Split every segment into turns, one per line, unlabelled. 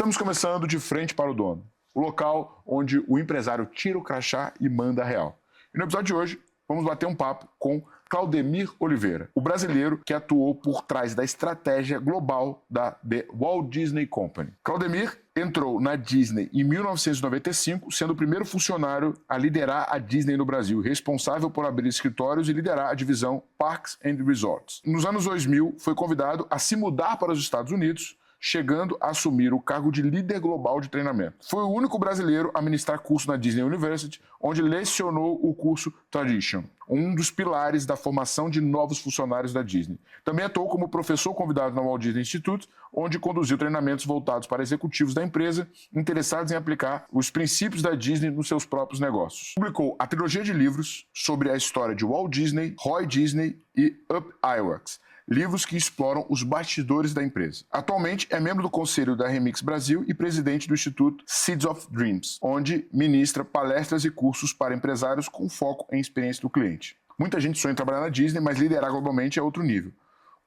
Estamos começando De Frente para o Dono, o local onde o empresário tira o crachá e manda a real. E no episódio de hoje, vamos bater um papo com Claudemir Oliveira, o brasileiro que atuou por trás da estratégia global da The Walt Disney Company. Claudemir entrou na Disney em 1995, sendo o primeiro funcionário a liderar a Disney no Brasil, responsável por abrir escritórios e liderar a divisão Parks and Resorts. Nos anos 2000, foi convidado a se mudar para os Estados Unidos, chegando a assumir o cargo de líder global de treinamento. Foi o único brasileiro a ministrar curso na Disney University, onde lecionou o curso Tradition, um dos pilares da formação de novos funcionários da Disney. Também atuou como professor convidado na Walt Disney Institute, onde conduziu treinamentos voltados para executivos da empresa, interessados em aplicar os princípios da Disney nos seus próprios negócios. Publicou a trilogia de livros sobre a história de Walt Disney, Roy Disney e Up Iwerks, livros que exploram os bastidores da empresa. Atualmente é membro do conselho da Remix Brasil e presidente do Instituto Seeds of Dreams, onde ministra palestras e cursos para empresários com foco em experiência do cliente. Muita gente sonha em trabalhar na Disney, mas liderar globalmente é outro nível.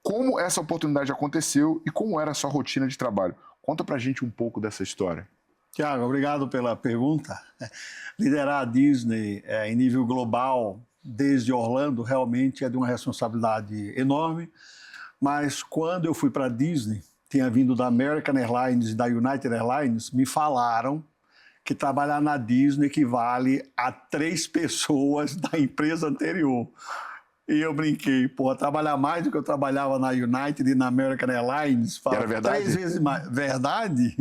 Como essa oportunidade aconteceu e como era a sua rotina de trabalho? Conta pra gente um pouco dessa história.
Tiago, obrigado pela pergunta. Liderar a Disney em nível global, desde Orlando, realmente é de uma responsabilidade enorme, mas quando eu fui para a Disney, tinha vindo da American Airlines e da United Airlines, me falaram que trabalhar na Disney equivale a 3 pessoas da empresa anterior. E eu brinquei, trabalhar mais do que eu trabalhava na United e na American Airlines,
era verdade?
3 vezes mais. Verdade?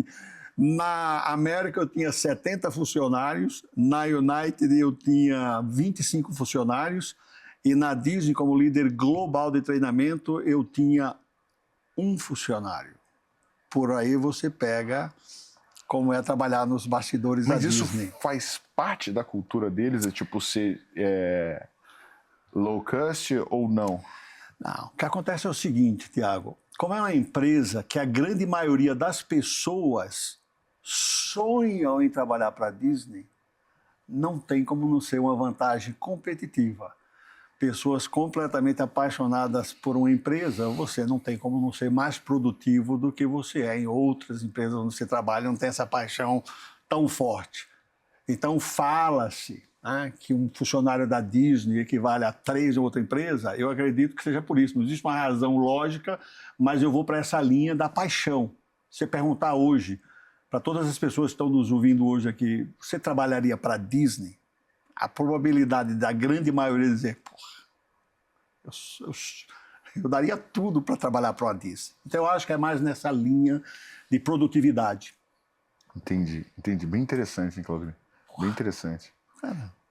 Na América eu tinha 70 funcionários, na United eu tinha 25 funcionários e na Disney, como líder global de treinamento, eu tinha 1 funcionário. Por aí você pega como é trabalhar nos bastidores da Disney.
Mas isso faz parte da cultura deles? É tipo ser low cost ou não?
Não. O que acontece é o seguinte, Tiago. Como é uma empresa que a grande maioria das pessoas sonham em trabalhar para a Disney, não tem como não ser uma vantagem competitiva. Pessoas completamente apaixonadas por uma empresa, você não tem como não ser mais produtivo do que você é em outras empresas onde você trabalha, não tem essa paixão tão forte. Então fala-se que um funcionário da Disney equivale a 3 de outra empresa, eu acredito que seja por isso. Não existe uma razão lógica, mas eu vou para essa linha da paixão. Se você perguntar hoje, para todas as pessoas que estão nos ouvindo hoje aqui, você trabalharia para a Disney? A probabilidade da grande maioria dizer, eu daria tudo para trabalhar para a Disney. Então eu acho que é mais nessa linha de produtividade.
Entendi. Bem interessante, hein, Claudio? Bem interessante.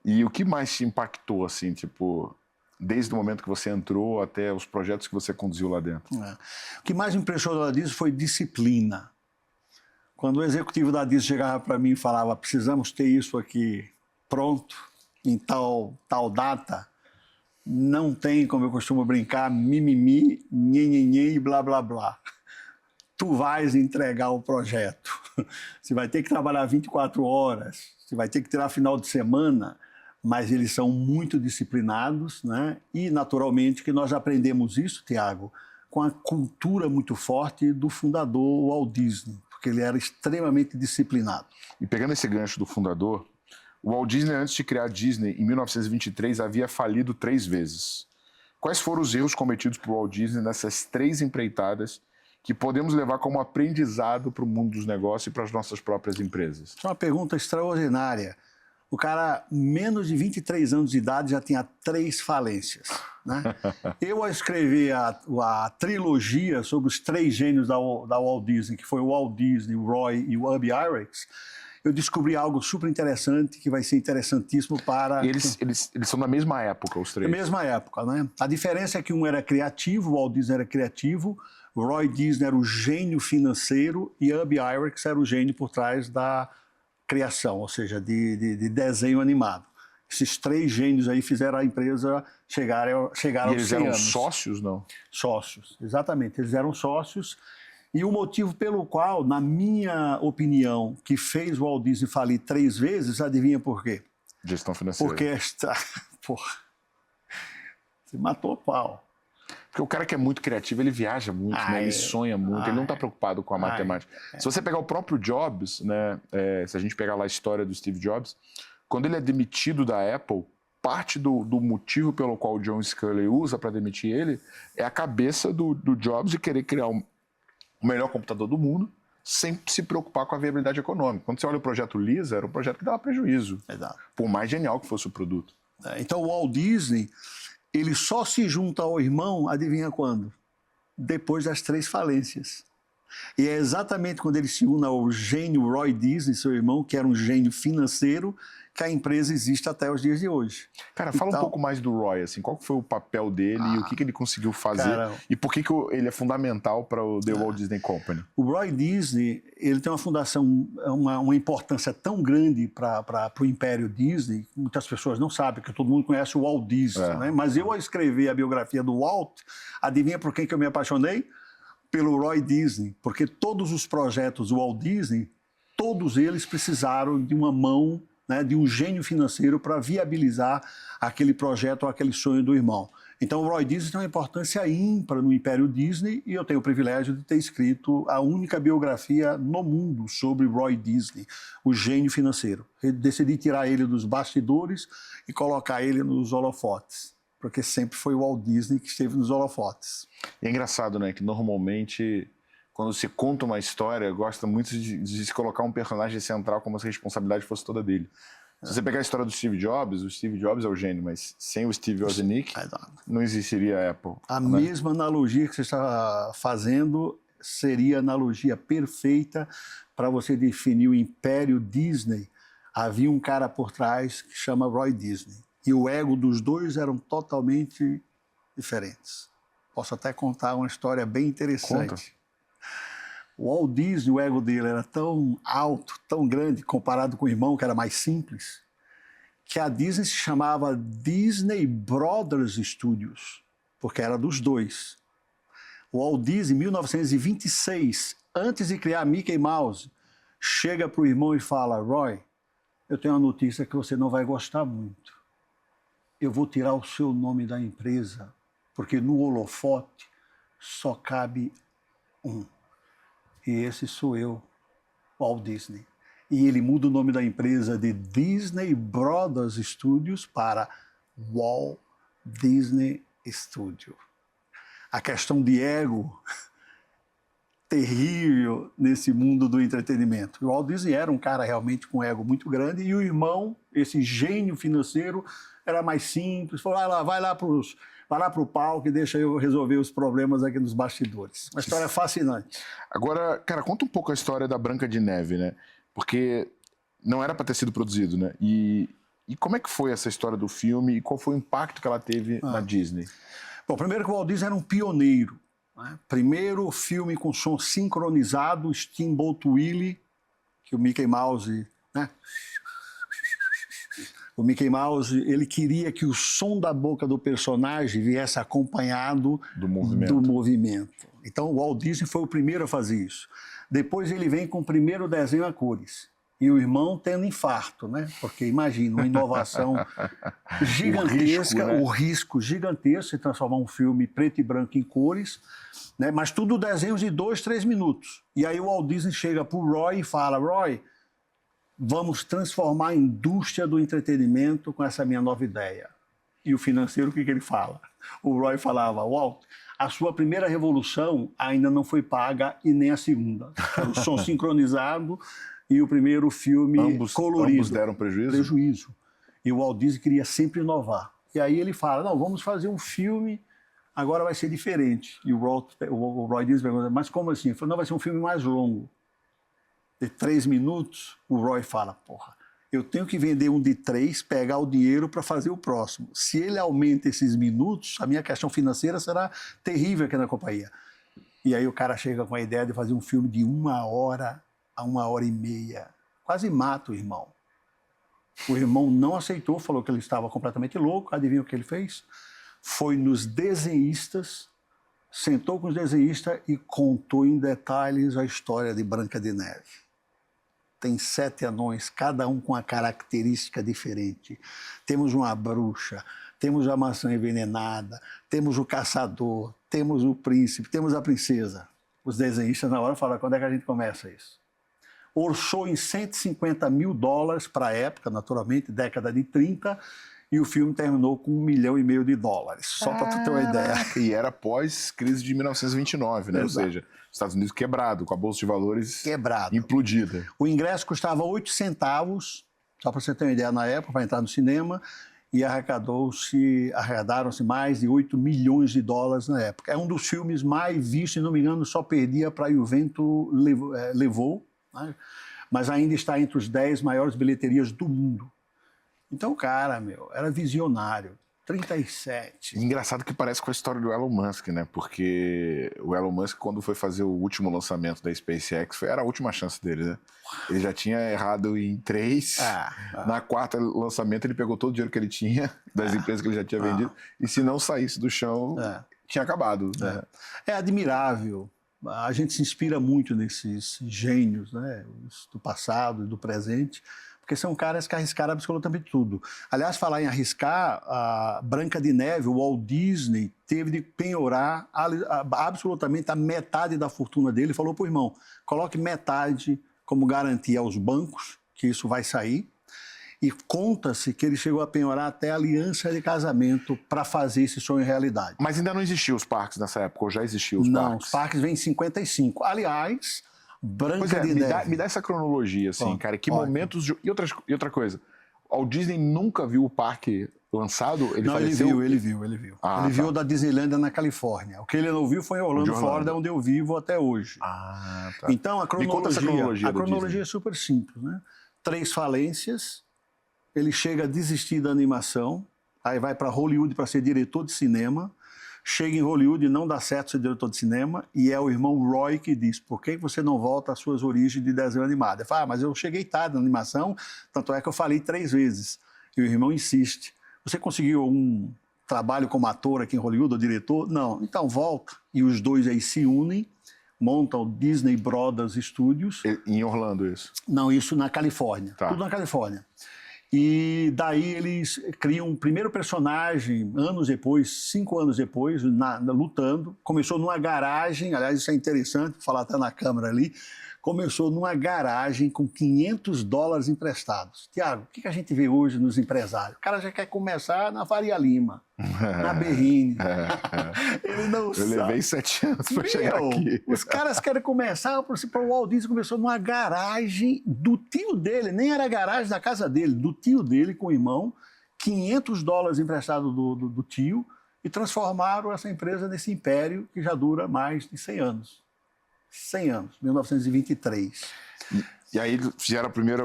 E o que mais te impactou, assim, tipo, desde o momento que você entrou até os projetos que você conduziu lá dentro?
O que mais me impressionou lá disso foi disciplina. Quando o executivo da Disney chegava para mim e falava, precisamos ter isso aqui pronto, em tal data, não tem, como eu costumo brincar, mimimi, nhenhenhen e blá, blá, blá. Tu vais entregar o projeto. Você vai ter que trabalhar 24 horas, você vai ter que tirar final de semana, mas eles são muito disciplinados, né? E, naturalmente, que nós aprendemos isso, Tiago, com a cultura muito forte do fundador Walt Disney, porque ele era extremamente disciplinado.
E pegando esse gancho do fundador, o Walt Disney, antes de criar a Disney, em 1923, havia falido 3 vezes. Quais foram os erros cometidos por Walt Disney nessas 3 empreitadas que podemos levar como aprendizado para o mundo dos negócios e para as nossas próprias empresas?
É uma pergunta extraordinária. O cara, menos de 23 anos de idade, já tinha 3 falências, né? Eu, ao escrever a trilogia sobre os 3 gênios da Walt Disney, que foi o Walt Disney, o Roy e o Ub Iwerks, eu descobri algo super interessante, que vai ser interessantíssimo para...
Eles são da mesma época, os 3?
Da mesma época, né? A diferença é que um era criativo, o Walt Disney era criativo, o Roy Disney era o gênio financeiro e Ub Iwerks era o gênio por trás da criação, ou seja, de desenho animado. Esses 3 gênios aí fizeram a empresa chegar aos 100 anos.
E eles eram sócios, não?
Sócios, exatamente. Eles eram sócios. E o motivo pelo qual, na minha opinião, que fez o Walt Disney falir 3 vezes, adivinha por quê?
Gestão financeira.
Porque você matou o pau.
Porque o cara que é muito criativo, ele viaja muito, né? Ele sonha muito, ele não está preocupado com a matemática. Se você pegar o próprio Jobs, né? Se a gente pegar lá a história do Steve Jobs, quando ele é demitido da Apple, parte do motivo pelo qual o John Sculley usa para demitir ele é a cabeça do Jobs de querer criar o melhor computador do mundo sem se preocupar com a viabilidade econômica. Quando você olha o projeto Lisa, era um projeto que dava prejuízo, por mais genial que fosse o produto.
Então o Walt Disney, ele só se junta ao irmão, adivinha quando? Depois das 3 falências. E é exatamente quando ele se une ao gênio Roy Disney, seu irmão, que era um gênio financeiro, que a empresa existe até os dias de hoje.
Cara, fala um pouco mais do Roy, assim, qual foi o papel dele e o que ele conseguiu fazer e por que ele é fundamental para o The Walt Disney Company?
O Roy Disney, ele tem uma fundação, uma importância tão grande para o Império Disney, muitas pessoas não sabem, porque todo mundo conhece o Walt Disney, né? Mas eu, ao escrever a biografia do Walt, adivinha por quem que eu me apaixonei? Pelo Roy Disney, porque todos os projetos do Walt Disney, todos eles precisaram de uma mão, né, de um gênio financeiro para viabilizar aquele projeto ou aquele sonho do irmão. Então o Roy Disney tem uma importância ímpar no Império Disney e eu tenho o privilégio de ter escrito a única biografia no mundo sobre Roy Disney, o gênio financeiro. Eu decidi tirar ele dos bastidores e colocar ele nos holofotes, porque sempre foi o Walt Disney que esteve nos holofotes.
E é engraçado, né, que normalmente, quando se conta uma história, gosta muito de se colocar um personagem central como se a responsabilidade fosse toda dele. Se você pegar a história do Steve Jobs, o Steve Jobs é o gênio, mas sem o Steve Wozniak, não existiria a Apple.
A mesma analogia que você está fazendo seria a analogia perfeita para você definir o Império Disney. Havia um cara por trás que chama Roy Disney. E o ego dos dois eram totalmente diferentes. Posso até contar uma história bem interessante.
Conta.
O Walt Disney, o ego dele era tão alto, tão grande, comparado com o irmão, que era mais simples, que a Disney se chamava Disney Brothers Studios, porque era dos dois. O Walt Disney, em 1926, antes de criar Mickey Mouse, chega para o irmão e fala: Roy, eu tenho uma notícia que você não vai gostar muito. Eu vou tirar o seu nome da empresa, porque no holofote só cabe um. E esse sou eu, Walt Disney. E ele muda o nome da empresa de Disney Brothers Studios para Walt Disney Studio. A questão de ego terrível nesse mundo do entretenimento. O Walt Disney era um cara realmente com um ego muito grande e o irmão, esse gênio financeiro, era mais simples. Falou: vai lá para o palco e deixa eu resolver os problemas aqui nos bastidores. Uma história fascinante.
Agora, cara, conta um pouco a história da Branca de Neve, né? Porque não era para ter sido produzido, né? E como é que foi essa história do filme e qual foi o impacto que ela teve na Disney?
Bom, primeiro que o Walt Disney era um pioneiro, né? Primeiro filme com som sincronizado, Steamboat Willie, que o Mickey Mouse, né? O Mickey Mouse, ele queria que o som da boca do personagem viesse acompanhado do movimento. Então, o Walt Disney foi o primeiro a fazer isso. Depois ele vem com o primeiro desenho a cores. E o irmão tendo infarto, né? Porque imagina, uma inovação gigantesca, o risco gigantesco de transformar um filme preto e branco em cores, né? Mas tudo desenhos de 2, 3 minutos. E aí o Walt Disney chega para o Roy e fala: Roy, vamos transformar a indústria do entretenimento com essa minha nova ideia. E o financeiro, o que ele fala? O Roy falava: Walt, a sua primeira revolução ainda não foi paga e nem a segunda. O som sincronizado e o primeiro filme colorido.
Ambos deram prejuízo?
Prejuízo. E o Walt Disney queria sempre inovar. E aí ele fala: não, vamos fazer um filme, agora vai ser diferente. E o Roy Disney pergunta: mas como assim? Ele falou: não, vai ser um filme mais longo. De 3 minutos, o Roy fala: porra, eu tenho que vender um de 3, pegar o dinheiro para fazer o próximo. Se ele aumenta esses minutos, a minha questão financeira será terrível aqui na companhia. E aí o cara chega com a ideia de fazer um filme de 1 hora a 1h30. Quase mata o irmão. O irmão não aceitou, falou que ele estava completamente louco. Adivinha o que ele fez? Foi nos desenhistas, sentou com os desenhistas e contou em detalhes a história de Branca de Neve. Tem 7 anões, cada um com uma característica diferente. Temos uma bruxa, temos a maçã envenenada, temos o caçador, temos o príncipe, temos a princesa. Os desenhistas na hora falaram, quando é que a gente começa isso? Orçou em $150 mil para a época, naturalmente, década de 30, e o filme terminou com $1,5 milhão, só para tu ter uma ideia.
E era pós-crise de 1929, né?
Exato.
Ou seja, Estados Unidos quebrado, com a Bolsa de Valores
Quebrado.
implodida.
O ingresso custava 8 centavos, só para você ter uma ideia, na época, para entrar no cinema, e arrecadaram-se mais de $8 milhões na época. É um dos filmes mais vistos, se não me engano, só perdia para O Vento Levou, né? Mas ainda está entre os 10 maiores bilheterias do mundo. Então, o cara, era visionário. 37.
Engraçado que parece com a história do Elon Musk, né? Porque o Elon Musk, quando foi fazer o último lançamento da SpaceX, era a última chance dele, né? Ele já tinha errado em 3. Na quarta lançamento, ele pegou todo o dinheiro que ele tinha das empresas que ele já tinha vendido. E se não saísse do chão, tinha acabado. Né?
É admirável. A gente se inspira muito nesses gênios, né? Do passado e do presente, porque são caras que arriscaram absolutamente tudo. Aliás, falar em arriscar, a Branca de Neve, o Walt Disney, teve de penhorar absolutamente a metade da fortuna dele. Falou para o irmão, coloque metade como garantia aos bancos, que isso vai sair. E conta-se que ele chegou a penhorar até a aliança de casamento para fazer esse sonho realidade.
Mas ainda não existiam os parques nessa época, ou já existiam os parques?
Não, os parques vêm em 55. Aliás, Branca de Neve...
Me dá essa cronologia, assim, cara. Que momentos... E outra coisa, o Disney nunca viu o parque lançado?
Ele faleceu? Ele viu. Ele viu da Disneylandia na Califórnia. O que ele não viu foi em Orlando, Flórida, onde eu vivo até hoje.
Tá.
Então, a cronologia,
Me conta essa cronologia
a cronologia é super simples, né? 3 falências, ele chega a desistir da animação, aí vai para Hollywood para ser diretor de cinema, chega em Hollywood e não dá certo ser diretor de cinema, e é o irmão Roy que diz, por que você não volta às suas origens de desenho animado? Ele fala, mas eu cheguei tarde na animação, tanto é que eu falei 3 vezes. E o irmão insiste, você conseguiu um trabalho como ator aqui em Hollywood, ou diretor? Não, então volta. E os dois aí se unem, montam o Disney Brothers Studios.
Em Orlando, isso?
Não, isso na Califórnia, tudo na Califórnia. E daí eles criam um primeiro personagem, anos depois, 5 anos depois, lutando. Começou numa garagem, aliás, isso é interessante, vou falar até na câmera ali. Começou numa garagem com $500 emprestados. Tiago, o que a gente vê hoje nos empresários? O cara já quer começar na Faria Lima, na Berrine. Ele não sabe.
Eu levei 7 anos para chegar aqui.
Os caras querem começar, o Walt Disney começou numa garagem do tio dele, nem era a garagem da casa dele, do tio dele com o irmão, $500 emprestado do tio, e transformaram essa empresa nesse império que já dura mais de 100 anos. 100 anos, 1923.
E aí fizeram a primeira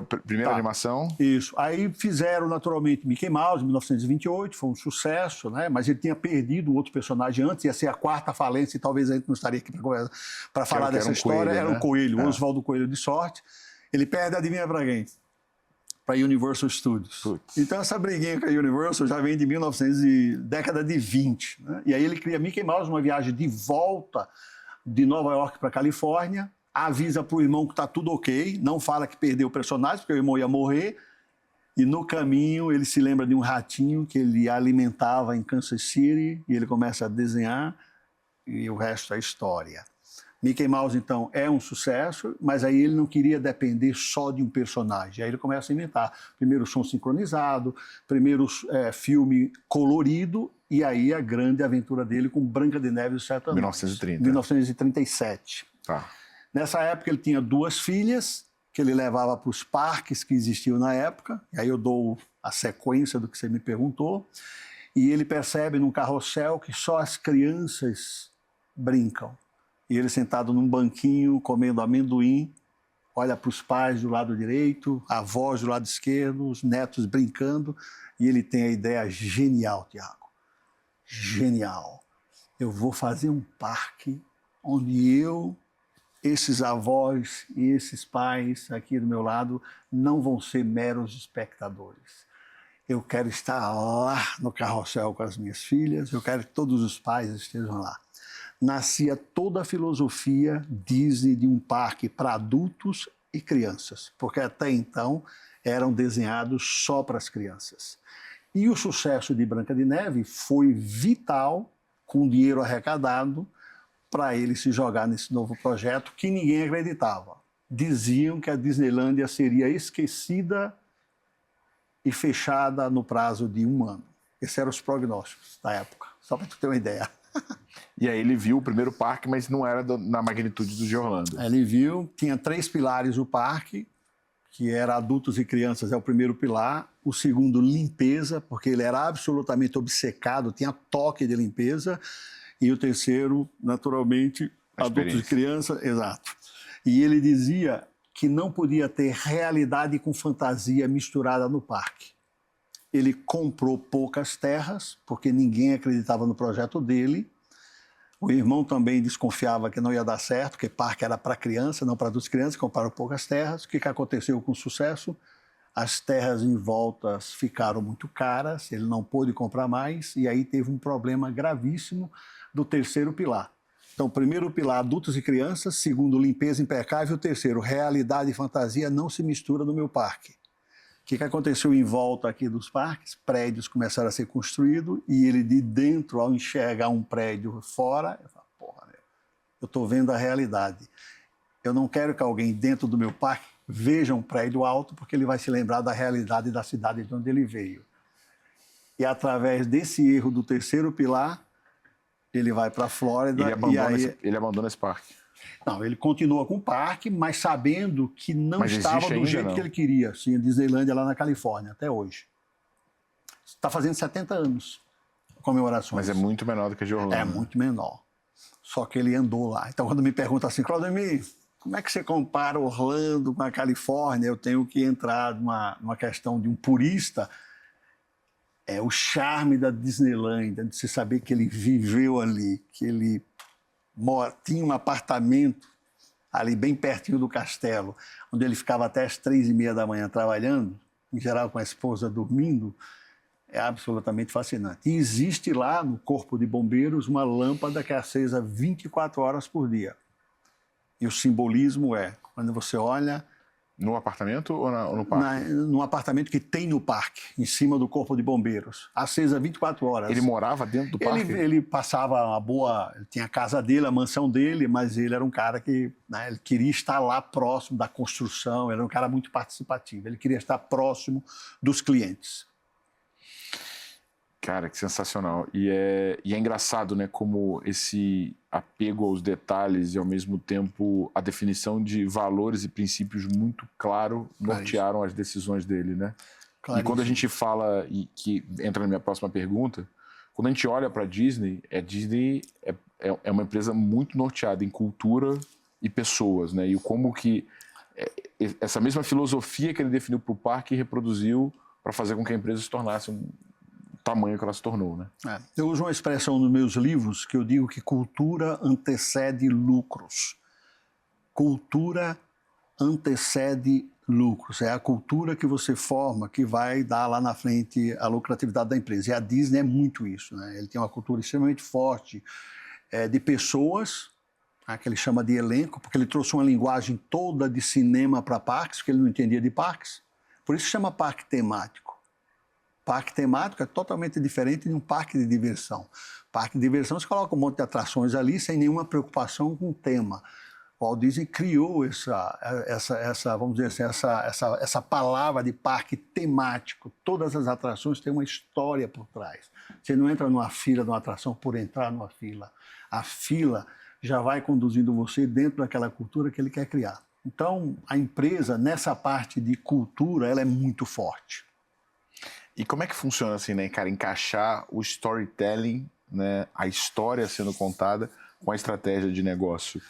animação?
Isso. Aí fizeram, naturalmente, Mickey Mouse, em 1928, foi um sucesso, né? Mas ele tinha perdido um outro personagem antes, ia ser a 4ª falência, e talvez a gente não estaria aqui para falar dessa história. Era o Coelho, Oswaldo Coelho de Sorte. Ele perde, adivinha para quem? Para a Universal Studios. Putz. Então essa briguinha com a Universal já vem de década de 20. Né? E aí ele cria Mickey Mouse, uma viagem de volta de Nova York para Califórnia, avisa para o irmão que está tudo ok, não fala que perdeu o personagem, porque o irmão ia morrer, e no caminho ele se lembra de um ratinho que ele alimentava em Kansas City, e ele começa a desenhar, e o resto é história. Mickey Mouse, então, é um sucesso, mas aí ele não queria depender só de um personagem. Aí ele começa a inventar. Primeiro som sincronizado, primeiro filme colorido, e aí a grande aventura dele com Branca de Neve e os 7 Anões.
1930.
1937.
Tá.
Nessa época ele tinha 2 filhas, que ele levava para os parques que existiam na época, e aí eu dou a sequência do que você me perguntou, e ele percebe num carrossel que só as crianças brincam. E ele sentado num banquinho, comendo amendoim, olha para os pais do lado direito, a avós do lado esquerdo, os netos brincando, e ele tem a ideia genial, Tiago. Genial. Eu vou fazer um parque onde esses avós e esses pais aqui do meu lado não vão ser meros espectadores. Eu quero estar lá no carrossel com as minhas filhas, eu quero que todos os pais estejam lá. Nascia toda a filosofia Disney de um parque para adultos e crianças, porque até então eram desenhados só para as crianças. E o sucesso de Branca de Neve foi vital com dinheiro arrecadado para ele se jogar nesse novo projeto que ninguém acreditava. Diziam que a Disneylândia seria esquecida e fechada no prazo de 1 ano. Esses eram os prognósticos da época, só para tu ter uma ideia.
E aí ele viu o primeiro parque, mas não era na magnitude do de Orlando.
Ele viu, tinha 3 pilares o parque, que era adultos e crianças, é o primeiro pilar. O segundo, limpeza, porque ele era absolutamente obcecado, tinha toque de limpeza. E o terceiro, naturalmente, adultos e crianças, exato. E ele dizia que não podia ter realidade com fantasia misturada no parque. Ele comprou poucas terras, porque ninguém acreditava no projeto dele. O irmão também desconfiava que não ia dar certo, porque parque era para criança, não para adultos e crianças, compraram poucas terras. O que aconteceu com o sucesso? As terras em volta ficaram muito caras, ele não pôde comprar mais, e aí teve um problema gravíssimo do terceiro pilar. Então, primeiro pilar, adultos e crianças. Segundo, limpeza impecável. Terceiro, realidade e fantasia não se mistura no meu parque. O que aconteceu em volta aqui dos parques? Prédios começaram a ser construídos e ele de dentro, ao enxergar um prédio fora, eu falo, porra, eu estou vendo a realidade. Eu não quero que alguém dentro do meu parque veja um prédio alto, porque ele vai se lembrar da realidade da cidade de onde ele veio. E através desse erro do terceiro pilar, ele vai para a Flórida
Ele abandona esse parque.
Não, ele continua com o parque, mas sabendo que não estava do jeito que ele queria. Sim, a Disneylândia lá na Califórnia, até hoje. Está fazendo 70 anos, comemorações.
Mas é muito menor do que a de Orlando.
É muito menor. Só que ele andou lá. Então, quando me pergunta assim, Claudemir, como é que você compara Orlando com a Califórnia? Eu tenho que entrar numa questão de um purista. É o charme da Disneylândia, de você saber que ele viveu ali, que ele tinha um apartamento ali bem pertinho do castelo, onde ele ficava até as 3h30 da manhã trabalhando, em geral com a esposa dormindo. É absolutamente fascinante. E existe lá no Corpo de Bombeiros uma lâmpada que é acesa 24 horas por dia. E o simbolismo é, quando você olha...
No apartamento ou no parque?
No apartamento que tem no parque, em cima do Corpo de Bombeiros, acesa 24 horas.
Ele morava dentro do parque?
Ele passava uma boa... Ele tinha a casa dele, a mansão dele, mas ele era um cara que... Né, ele queria estar lá próximo da construção, era um cara muito participativo, ele queria estar próximo dos clientes.
Cara, que sensacional. E é engraçado, né, como esse apego aos detalhes e, ao mesmo tempo, a definição de valores e princípios muito claro nortearam as decisões dele, né? E quando a gente fala, e que entra na minha próxima pergunta, quando a gente olha para a Disney é uma empresa muito norteada em cultura e pessoas, né? E como que essa mesma filosofia que ele definiu para o parque reproduziu para fazer com que a empresa se tornasse tamanho que ela se tornou, né?
Eu uso uma expressão nos meus livros que eu digo que cultura antecede lucros. Cultura antecede lucros. É a cultura que você forma que vai dar lá na frente a lucratividade da empresa. E a Disney é muito isso, né? Ele tem uma cultura extremamente forte de pessoas, que ele chama de elenco, porque ele trouxe uma linguagem toda de cinema para parques, porque ele não entendia de parques. Por isso chama parque temático. Parque temático é totalmente diferente de um parque de diversão. Parque de diversão, você coloca um monte de atrações ali sem nenhuma preocupação com o tema. O Walt Disney criou vamos dizer assim, essa palavra de parque temático. Todas as atrações têm uma história por trás. Você não entra numa fila de uma atração por entrar numa fila. A fila já vai conduzindo você dentro daquela cultura que ele quer criar. Então, a empresa, nessa parte de cultura, ela é muito forte.
E como é que funciona assim, né, cara, encaixar o storytelling, né, a história sendo contada com a estratégia de negócio?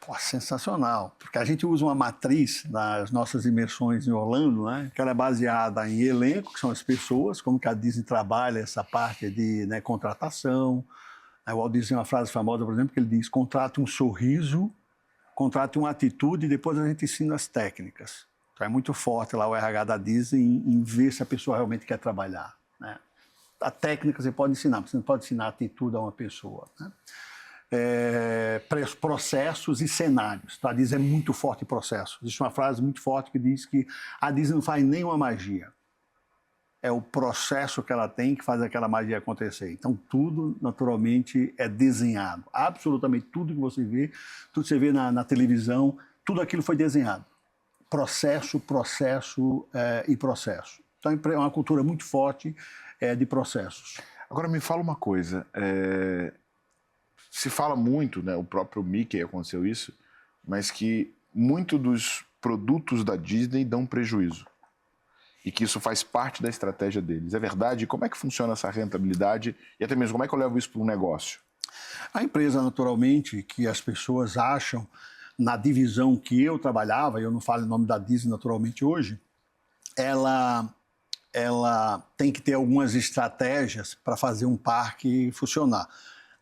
Pô, sensacional, porque a gente usa uma matriz nas nossas imersões em Orlando, né, que ela é baseada em elenco, que são as pessoas, como que a Disney trabalha essa parte de contratação. O Walt Disney tem uma frase famosa, por exemplo, que ele diz: contrate um sorriso, contrate uma atitude e depois a gente ensina as técnicas. Então é muito forte lá o RH da Disney em ver se a pessoa realmente quer trabalhar, né? A técnica você pode ensinar, você não pode ensinar a atitude a uma pessoa, né? Processos e cenários. Então, a Disney é muito forte em processos. Existe uma frase muito forte que diz que a Disney não faz nenhuma magia. é o processo que ela tem que faz aquela magia acontecer. Então, tudo, naturalmente, é desenhado. Absolutamente tudo que você vê, tudo que você vê na televisão, tudo aquilo foi desenhado. Processo e processo. Então, é uma cultura muito forte de processos.
Agora, me fala uma coisa. Se fala muito, né, o próprio Mickey aconteceu isso, mas que muito dos produtos da Disney dão prejuízo. E que isso faz parte da estratégia deles. É verdade? Como é que funciona essa rentabilidade? E até mesmo, como é que eu levo isso para um negócio?
A empresa, naturalmente, que as pessoas acham, na divisão que eu trabalhava, eu não falo em nome da Disney, naturalmente, hoje, ela tem que ter algumas estratégias para fazer um parque funcionar.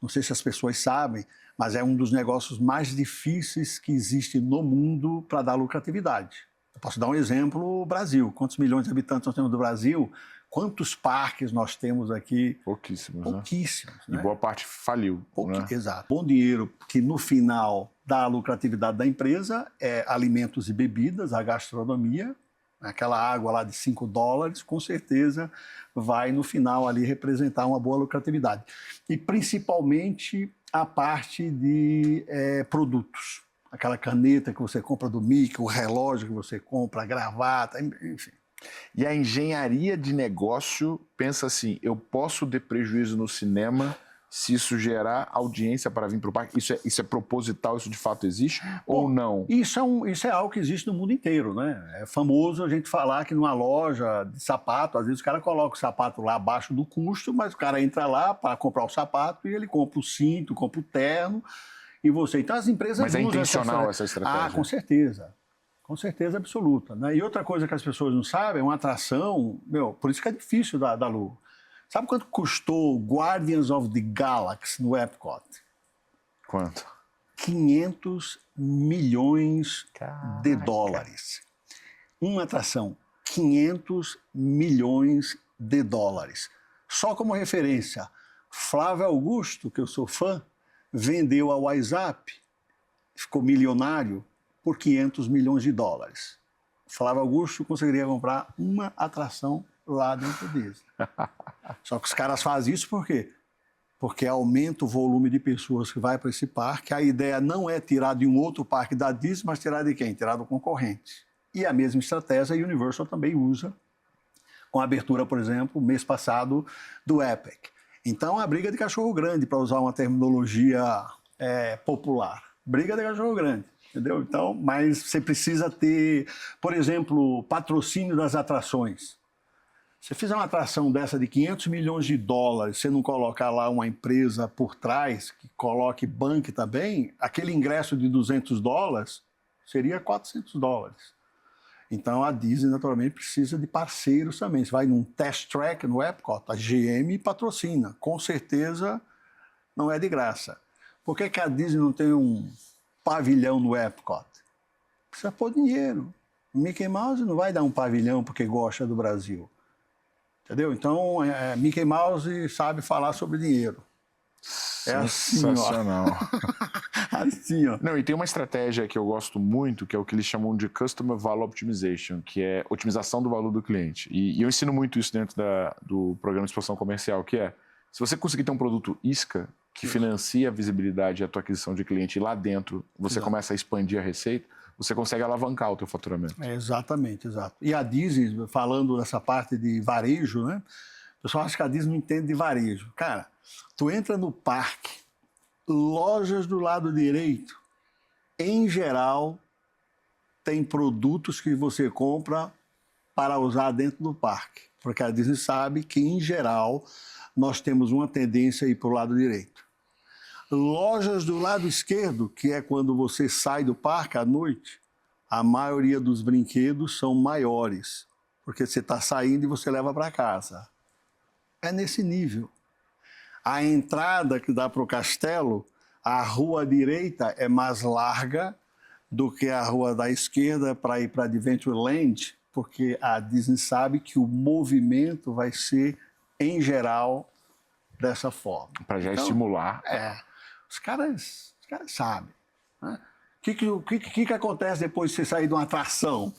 Não sei se as pessoas sabem, mas é um dos negócios mais difíceis que existe no mundo para dar lucratividade. Eu posso dar um exemplo, o Brasil. Quantos milhões de habitantes nós temos no Brasil? Quantos parques nós temos aqui?
Pouquíssimos,
Pouquíssimos.
Né? E boa parte faliu. Né?
Exato. Bom dinheiro, que no final dá a lucratividade da empresa, é alimentos e bebidas, a gastronomia. Aquela água lá de $5, com certeza vai no final ali representar uma boa lucratividade. E principalmente a parte de produtos. Aquela caneta que você compra do Mickey, o relógio que você compra, a gravata, enfim.
E a engenharia de negócio pensa assim, eu posso ter prejuízo no cinema se isso gerar audiência para vir para o parque? Isso é proposital, isso de fato existe ou não?
Isso é algo que existe no mundo inteiro, né? É famoso a gente falar que numa loja de sapato, às vezes o cara coloca o sapato lá abaixo do custo, mas o cara entra lá para comprar o sapato e ele compra o cinto, compra o terno, e você... Então as empresas
Mas é
usam
intencional essa estratégia?
Ah, com certeza. Com certeza absoluta. Né? E outra coisa que as pessoas não sabem, é uma atração, por isso que é difícil dar lucro. Sabe quanto custou Guardians of the Galaxy no Epcot?
Quanto?
500 milhões de
Caraca.
dólares. Uma atração, 500 milhões de dólares. Só como referência, Flávio Augusto, que eu sou fã, vendeu a WhatsApp, ficou milionário por 500 milhões de dólares. Flávio Augusto conseguiria comprar uma atração lá dentro deles. Só que os caras fazem isso por quê? Porque aumenta o volume de pessoas que vai para esse parque. A ideia não é tirar de um outro parque da Disney, mas tirar de quem? Tirar do concorrente. E a mesma estratégia a Universal também usa, com a abertura, por exemplo, mês passado, do Epic. Então, a briga de cachorro grande, para usar uma terminologia popular. Briga de cachorro grande, entendeu? Então, mas você precisa ter, por exemplo, patrocínio das atrações. Se fizer uma atração dessa de 500 milhões de dólares, você não colocar lá uma empresa por trás, que coloque banque também, aquele ingresso de $200 seria $400. Então, a Disney, naturalmente, precisa de parceiros também. Você vai num test track no Epcot, a GM patrocina. Com certeza, não é de graça. Por que a Disney não tem um pavilhão no Epcot? Precisa pôr dinheiro. O Mickey Mouse não vai dar um pavilhão porque gosta do Brasil. Entendeu? Então, Mickey Mouse sabe falar sobre dinheiro. É assim,
sensacional.
Assim, ó.
Não, e tem uma estratégia que eu gosto muito, que é o que eles chamam de Customer Value Optimization, que é otimização do valor do cliente. E eu ensino muito isso dentro do programa de expansão comercial, que é, se você conseguir ter um produto isca, que financia a visibilidade e a tua aquisição de cliente, e lá dentro você começa a expandir a receita, você consegue alavancar o teu faturamento.
Exatamente, exato. E a Disney, falando dessa parte de varejo, né? O pessoal acha que a Disney não entende de varejo. Cara, tu entra no parque, lojas do lado direito, em geral, tem produtos que você compra para usar dentro do parque. Porque a Disney sabe que, em geral, nós temos uma tendência a ir para o lado direito. Lojas do lado esquerdo, que é quando você sai do parque à noite, a maioria dos brinquedos são maiores, porque você está saindo e você leva para casa. É nesse nível. A entrada que dá para o castelo, a rua direita é mais larga do que a rua da esquerda para ir para Adventureland, porque a Disney sabe que o movimento vai ser, em geral, dessa forma.
Para já estimular.
Os caras sabem. Né? O que acontece depois de você sair de uma atração?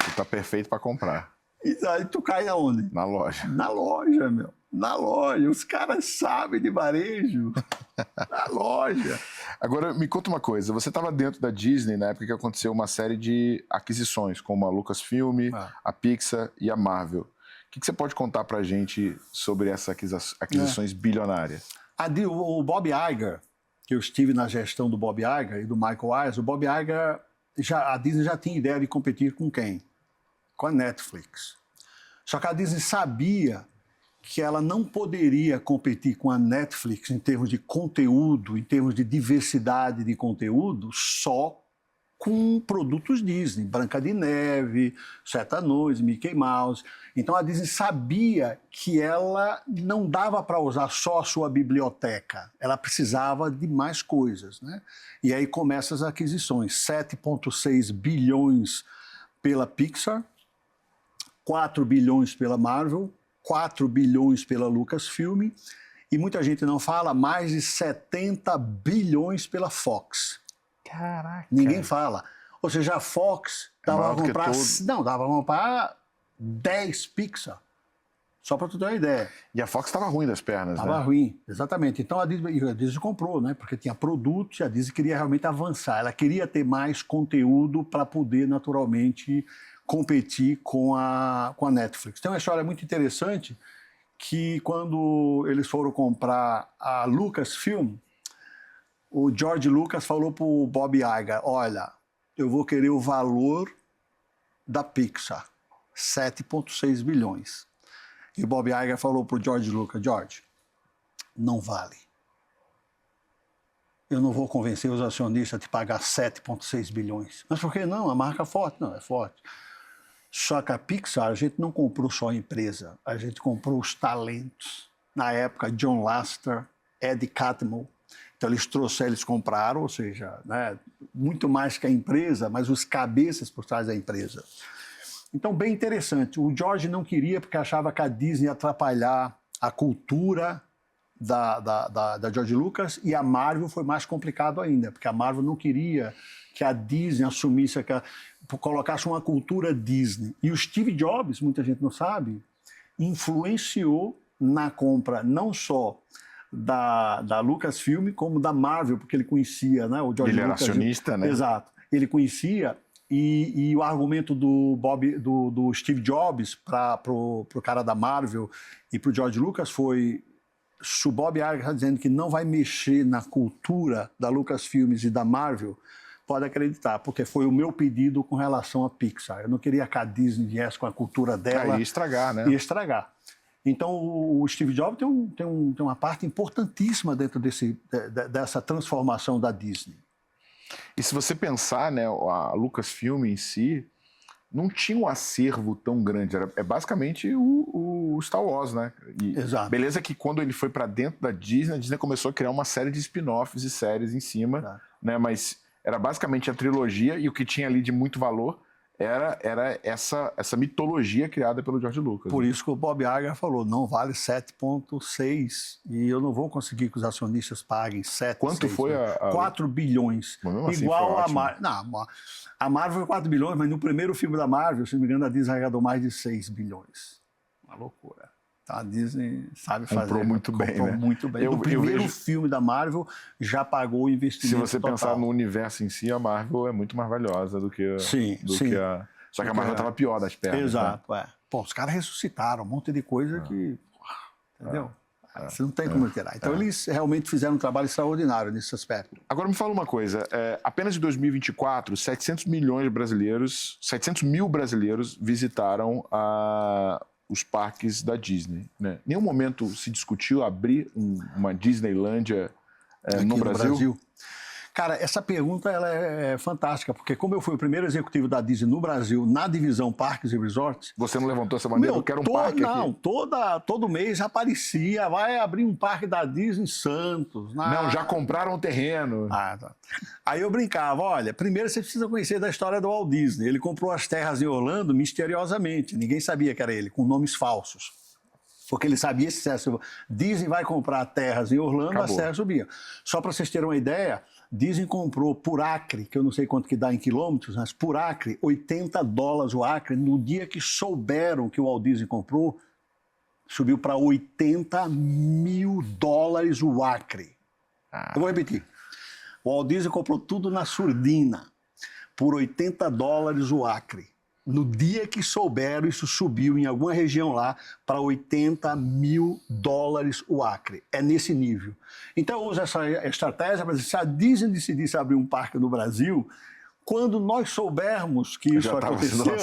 Está perfeito para comprar.
E aí tu cai aonde?
Na loja.
Na loja, meu. Na loja. Os caras sabem de varejo. Na loja.
Agora, me conta uma coisa. Você estava dentro da Disney na época que aconteceu uma série de aquisições, como a Lucasfilm, a Pixar e a Marvel. O que você pode contar pra gente sobre essas aquisições bilionárias?
O Bob Iger, que eu estive na gestão do Bob Iger e do Michael Eisner, o Bob Iger, a Disney já tinha ideia de competir com quem? Com a Netflix. Só que a Disney sabia que ela não poderia competir com a Netflix em termos de conteúdo, em termos de diversidade de conteúdo, só com produtos Disney, Branca de Neve, Sete Anões, Mickey Mouse. Então a Disney sabia que ela não dava para usar só a sua biblioteca, ela precisava de mais coisas, né? E aí começam as aquisições, 7,6 bilhões pela Pixar, 4 bilhões pela Marvel, 4 bilhões pela Lucasfilm e muita gente não fala, mais de 70 bilhões pela Fox.
Caraca!
Ninguém fala. Ou seja, a Fox dava para comprar 10 Pixar. Só para tu ter uma ideia.
E a Fox estava ruim das pernas, né?
Estava ruim, exatamente. Então a Disney comprou, né? Porque tinha produtos e a Disney queria realmente avançar. Ela queria ter mais conteúdo para poder, naturalmente, competir com a Netflix. Tem uma história muito interessante que quando eles foram comprar a Lucasfilm, o George Lucas falou para o Bob Iger, olha, eu vou querer o valor da Pixar, 7,6 bilhões. E o Bob Iger falou para o George Lucas, George, não vale. Eu não vou convencer os acionistas a te pagar 7,6 bilhões. Mas por que não? A marca é forte? Não, é forte. Só que a Pixar, a gente não comprou só a empresa, a gente comprou os talentos. Na época, John Lasseter, Ed Catmull. Então, eles compraram, ou seja, né, muito mais que a empresa, mas os cabeças por trás da empresa. Então, bem interessante. O George não queria porque achava que a Disney ia atrapalhar a cultura da George Lucas e a Marvel foi mais complicado ainda, porque a Marvel não queria que a Disney assumisse, colocasse uma cultura Disney. E o Steve Jobs, muita gente não sabe, influenciou na compra não só da Lucasfilm, como da Marvel, porque ele conhecia, né, o George
Lucas. Ele era acionista, né?
Exato. Ele conhecia e o argumento do Steve Jobs para o cara da Marvel e para o George Lucas foi: se o Bob Iger está dizendo que não vai mexer na cultura da Lucasfilmes e da Marvel, pode acreditar, porque foi o meu pedido com relação à Pixar. Eu não queria que a Disney viesse com a cultura dela.
Ia estragar, né?
Ia estragar. Então, o Steve Jobs tem uma parte importantíssima dentro dessa transformação da Disney.
E se você pensar, né, a Lucasfilm em si não tinha um acervo tão grande. É basicamente o Star Wars, né? E
exato.
Beleza que quando ele foi para dentro da Disney, a Disney começou a criar uma série de spin-offs e séries em cima, né? Mas era basicamente a trilogia e o que tinha ali de muito valor era essa mitologia criada pelo George Lucas.
Por isso que o Bob Iger falou, não vale 7,6 e eu não vou conseguir que os acionistas paguem 7,6.
Quanto foi
4 bilhões.
Assim
igual a Marvel. Não, a Marvel foi 4 bilhões, mas no primeiro filme da Marvel, se não me engano, a Disney arrecadou mais de 6 bilhões. Uma loucura. A Disney sabe fazer.
Comprou muito bem, né?
Muito bem. O primeiro filme da Marvel já pagou o investimento
Se você
total.
pensar no universo em si, a Marvel é muito mais valiosa do que,
sim.
a... Só que a Marvel estava pior das pernas.
Exato,
né?
Pô, os caras ressuscitaram um monte de coisa que... Entendeu? Você não tem como alterar. Então, eles realmente fizeram um trabalho extraordinário nesse aspecto.
Agora, me fala uma coisa. Apenas em 2024, 700 mil brasileiros visitaram os parques da Disney. Né? Em nenhum momento se discutiu abrir uma Disneylândia no Brasil?
Cara, essa pergunta ela é fantástica, porque como eu fui o primeiro executivo da Disney no Brasil, na divisão Parques e Resorts...
Você não levantou essa bandeira? Eu quero um parque aqui.
Não, todo mês aparecia, vai abrir um parque da Disney em Santos.
Não, já compraram o terreno.
Tá. Aí eu brincava, olha, primeiro você precisa conhecer da história do Walt Disney. Ele comprou as terras em Orlando misteriosamente, ninguém sabia que era ele, com nomes falsos. Porque ele sabia se Disney vai comprar terras em Orlando, as terras subiam. Só para vocês terem uma ideia, Disney comprou por acre, que eu não sei quanto que dá em quilômetros, mas por acre, $80 o acre. No dia que souberam que o Walt Disney comprou, subiu para $80 mil o acre. Eu vou repetir. O Walt Disney comprou tudo na surdina, por $80 o acre. No dia que souberam, isso subiu em alguma região lá para $80 mil o acre. É nesse nível. Então, eu uso essa estratégia para dizer, se a Disney decidisse abrir um parque no Brasil, quando nós soubermos que isso aconteceu,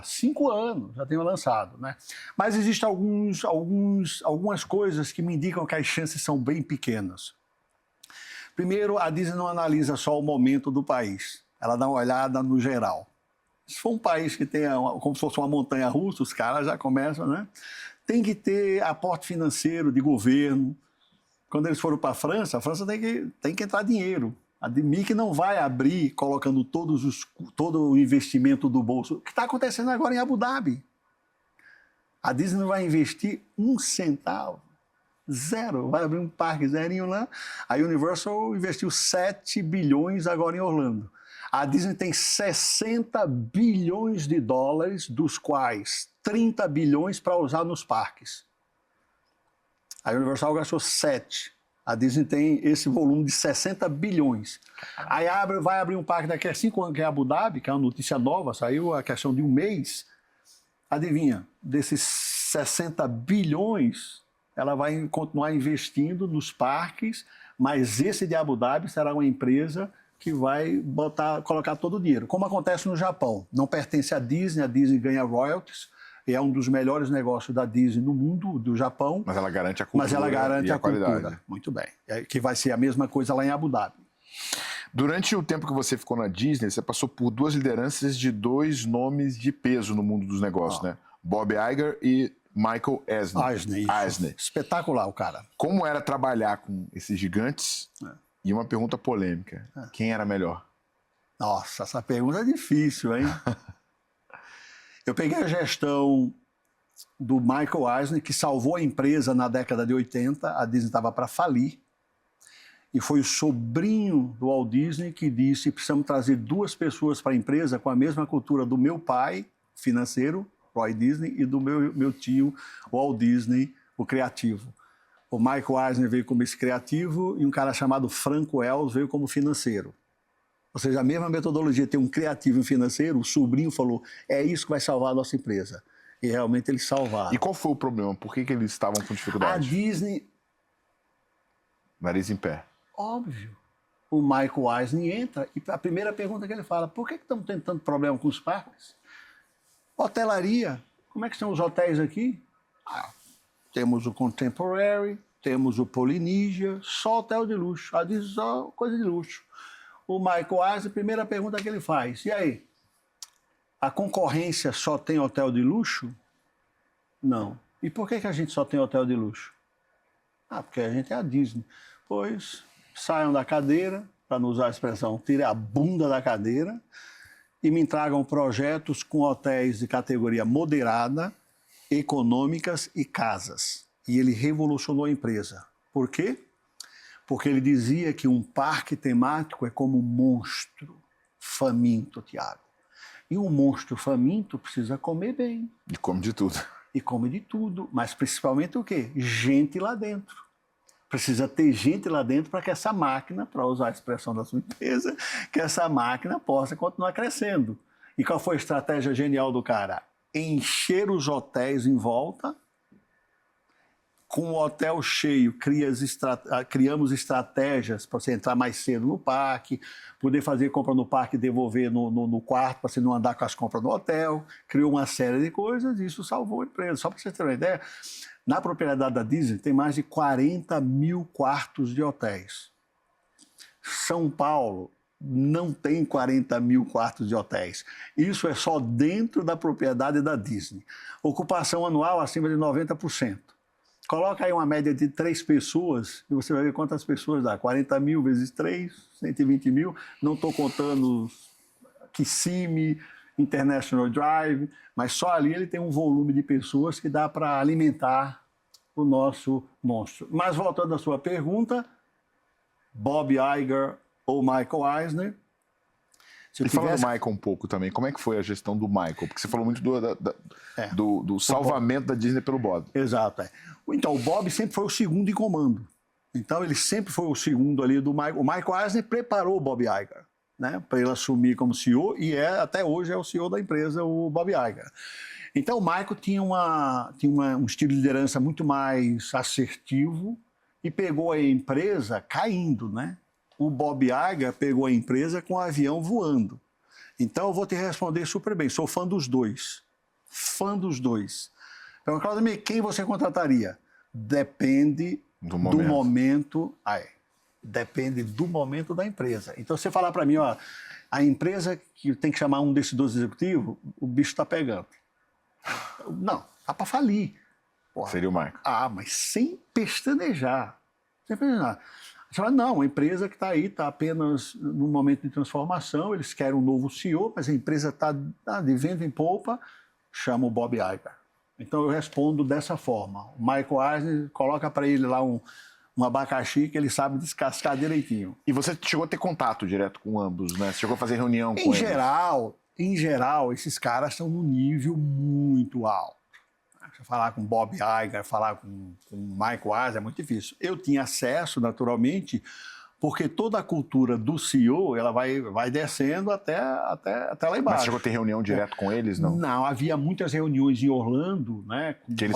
5 anos já tenho lançado, né? Mas existem algumas coisas que me indicam que as chances são bem pequenas. Primeiro, a Disney não analisa só o momento do país, ela dá uma olhada no geral. Se for um país que tenha como se fosse uma montanha-russa, os caras já começam, né? Tem que ter aporte financeiro de governo. Quando eles foram para a França tem que entrar dinheiro. A DMIC não vai abrir colocando todo o investimento do bolso. O que está acontecendo agora em Abu Dhabi? A Disney não vai investir um centavo. Zero. Vai abrir um parque zerinho lá. A Universal investiu 7 bilhões agora em Orlando. A Disney tem 60 bilhões de dólares, dos quais 30 bilhões para usar nos parques. A Universal gastou 7. A Disney tem esse volume de 60 bilhões. Aí vai abrir um parque daqui a 5 anos, que é Abu Dhabi, que é uma notícia nova, saiu a questão de um mês. Adivinha, desses 60 bilhões, ela vai continuar investindo nos parques, mas esse de Abu Dhabi será uma empresa que vai colocar todo o dinheiro. Como acontece no Japão. Não pertence à Disney, a Disney ganha royalties, é um dos melhores negócios da Disney no mundo, do Japão.
Mas ela garante a cultura.
Mas ela garante a
qualidade.
Cultura. Muito bem. Que vai ser a mesma coisa lá em Abu Dhabi.
Durante o tempo que você ficou na Disney, você passou por 2 lideranças de 2 nomes de peso no mundo dos negócios, né? Bob Iger e Michael Eisner.
Espetacular o cara.
Como era trabalhar com esses gigantes? E uma pergunta polêmica. Quem era melhor?
Nossa, essa pergunta é difícil, hein? Eu peguei a gestão do Michael Eisner, que salvou a empresa na década de 80. A Disney estava para falir. E foi o sobrinho do Walt Disney que disse: precisamos trazer 2 pessoas para a empresa com a mesma cultura do meu pai, financeiro, Roy Disney, e do meu tio, Walt Disney, o criativo. O Michael Eisner veio como esse criativo e um cara chamado Franco Wells veio como financeiro. Ou seja, a mesma metodologia, tem um criativo e um financeiro, o sobrinho falou, é isso que vai salvar a nossa empresa. E realmente eles salvaram.
E qual foi o problema? Por que eles estavam com dificuldade?
A Disney...
Nariz em pé.
Óbvio. O Michael Eisner entra e a primeira pergunta que ele fala, por que estamos tendo tanto problema com os parques? Hotelaria. Como é que são os hotéis aqui? Temos o Contemporary, temos o Polynesia, só hotel de luxo. A Disney só coisa de luxo. O Michael Eisner, a primeira pergunta que ele faz, e aí? A concorrência só tem hotel de luxo? Não. E por que a gente só tem hotel de luxo? Porque a gente é a Disney. Pois, saiam da cadeira, para não usar a expressão, tirem a bunda da cadeira e me tragam projetos com hotéis de categoria moderada, econômicas e casas. E ele revolucionou a empresa. Por quê? Porque ele dizia que um parque temático é como um monstro faminto, Tiago. E um monstro faminto precisa comer bem.
E come de tudo.
E come de tudo. Mas principalmente o quê? Gente lá dentro. Precisa ter gente lá dentro para que essa máquina, para usar a expressão da sua empresa, que essa máquina possa continuar crescendo. E qual foi a estratégia genial do cara? Encher os hotéis em volta. Com o hotel cheio, criamos estratégias para você entrar mais cedo no parque, poder fazer compra no parque e devolver no quarto para você não andar com as compras no hotel. Criou uma série de coisas e isso salvou a empresa. Só para você ter uma ideia, na propriedade da Disney tem mais de 40 mil quartos de hotéis. São Paulo não tem 40 mil quartos de hotéis. Isso é só dentro da propriedade da Disney. Ocupação anual acima de 90%. Coloca aí uma média de 3 pessoas e você vai ver quantas pessoas dá. 40 mil vezes 3, 120 mil. Não estou contando Kissimmee, International Drive, mas só ali ele tem um volume de pessoas que dá para alimentar o nosso monstro. Mas voltando à sua pergunta, Bob Iger ou Michael Eisner.
E fala do Michael um pouco também. Como é que foi a gestão do Michael? Porque você falou muito do salvamento da Disney pelo Bob.
Exato. Então, o Bob sempre foi o segundo em comando. Então, ele sempre foi o segundo ali do Michael. O Michael Eisner preparou o Bob Iger, né, para ele assumir como CEO, e até hoje é o CEO da empresa, o Bob Iger. Então, o Michael tinha um estilo de liderança muito mais assertivo e pegou a empresa caindo, né? O Bob Iger pegou a empresa com o avião voando. Então, eu vou te responder super bem. Sou fã dos dois. Fã dos dois. Então, Claudemir, quem você contrataria? Depende do momento. Depende do momento da empresa. Então, você falar para mim, ó, a empresa que tem que chamar um desses 2 executivos, o bicho está pegando. Não, tá para falir. Porra.
Seria o Michael.
Mas sem pestanejar. Sem pestanejar. Você fala, não, a empresa que está aí está apenas num momento de transformação, eles querem um novo CEO, mas a empresa está de vento em polpa, chama o Bob Iger. Então eu respondo dessa forma. O Michael Eisner coloca para ele lá um abacaxi que ele sabe descascar direitinho.
E você chegou a ter contato direto com ambos, né? Você chegou a fazer reunião com eles?
Em geral, esses caras estão num nível muito alto. Você falar com Bob Iger, falar com Michael Eisner é muito difícil. Eu tinha acesso, naturalmente, porque toda a cultura do CEO ela vai descendo até lá embaixo.
Mas você chegou a ter reunião direto com eles, não?
Não, havia muitas reuniões em Orlando, né, com
que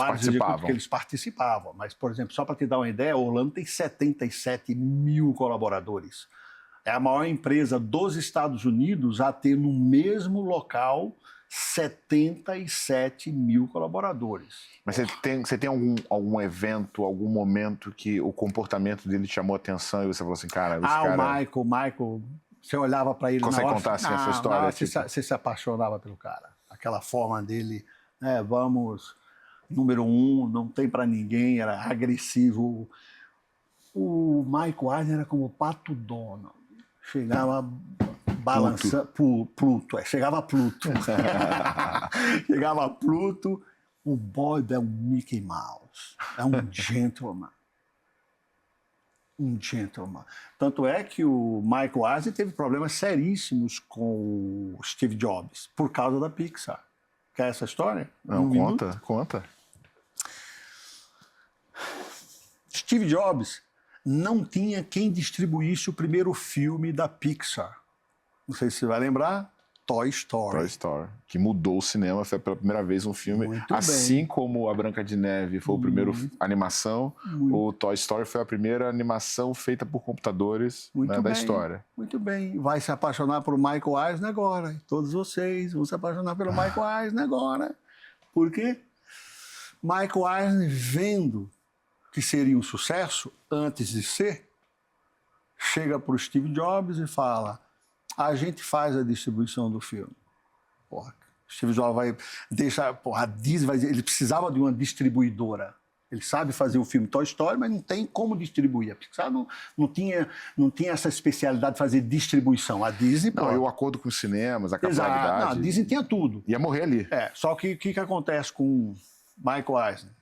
eles
participavam. Mas, por exemplo, só para te dar uma ideia, Orlando tem 77 mil colaboradores. É a maior empresa dos Estados Unidos a ter no mesmo local 77 mil colaboradores.
Mas você tem algum evento, algum momento que o comportamento dele te chamou a atenção e você falou assim, cara...
O Michael, você olhava para ele
Consegue
na hora...
contar assim, essa história?
Você se apaixonava pelo cara. Aquela forma dele, né, vamos, número 1, não tem para ninguém, era agressivo. O Michael Eisner era como o Pato Donald. Chegava... Pluto. Chegava Pluto. Chegava Pluto, o Bob é um Mickey Mouse, é um gentleman. Um gentleman. Tanto é que o Michael Eisner teve problemas seríssimos com o Steve Jobs, por causa da Pixar. Quer essa história?
Não, conta.
Steve Jobs não tinha quem distribuísse o primeiro filme da Pixar. Não sei se você vai lembrar, Toy Story.
Toy Story, que mudou o cinema, foi pela primeira vez um filme.
Muito
assim
bem.
Como a Branca de Neve foi o primeiro animação, o Toy Story foi a primeira animação feita por computadores, né, da história.
Muito bem. Vai se apaixonar por Michael Eisner agora. Todos vocês vão se apaixonar pelo Michael Eisner agora. Por quê? Michael Eisner, vendo que seria um sucesso, antes de ser, chega para o Steve Jobs e fala... A gente faz a distribuição do filme. Porra, Steve Jobs vai deixar... Porra, a Disney ele precisava de uma distribuidora. Ele sabe fazer o filme Toy Story, mas não tem como distribuir. A Pixar não tinha essa especialidade de fazer distribuição. A Disney...
Não, e o acordo com os cinemas, a capilaridade...
Não, a Disney tinha tudo.
Ia morrer ali.
Só que o que acontece com Michael Eisner?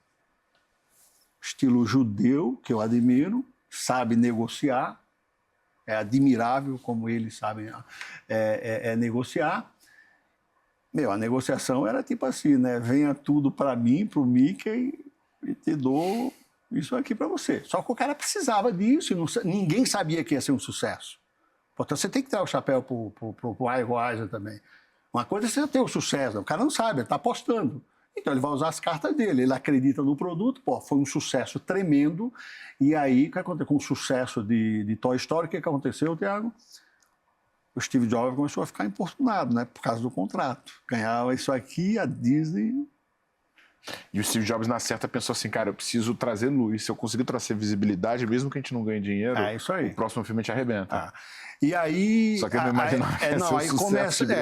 Estilo judeu, que eu admiro, sabe negociar. É admirável como eles sabem negociar. A negociação era tipo assim, né? Venha tudo para mim, para o Mickey, e te dou isso aqui para você. Só que o cara precisava disso, e ninguém sabia que ia ser um sucesso. Portanto, você tem que dar o chapéu para o Michael Eisner também. Uma coisa é você ter o sucesso, o cara não sabe, ele está apostando. Então, ele vai usar as cartas dele, ele acredita no produto, foi um sucesso tremendo. E aí, o que aconteceu com o sucesso de Toy Story? O que aconteceu, Tiago? O Steve Jobs começou a ficar importunado, né, por causa do contrato. Ganhava isso aqui, a Disney...
E o Steve Jobs, na certa, pensou assim, cara, eu preciso trazer luz. Se eu conseguir trazer visibilidade, mesmo que a gente não ganhe dinheiro,
isso aí.
O próximo filme a gente arrebenta.
E aí...
Só que eu não imaginava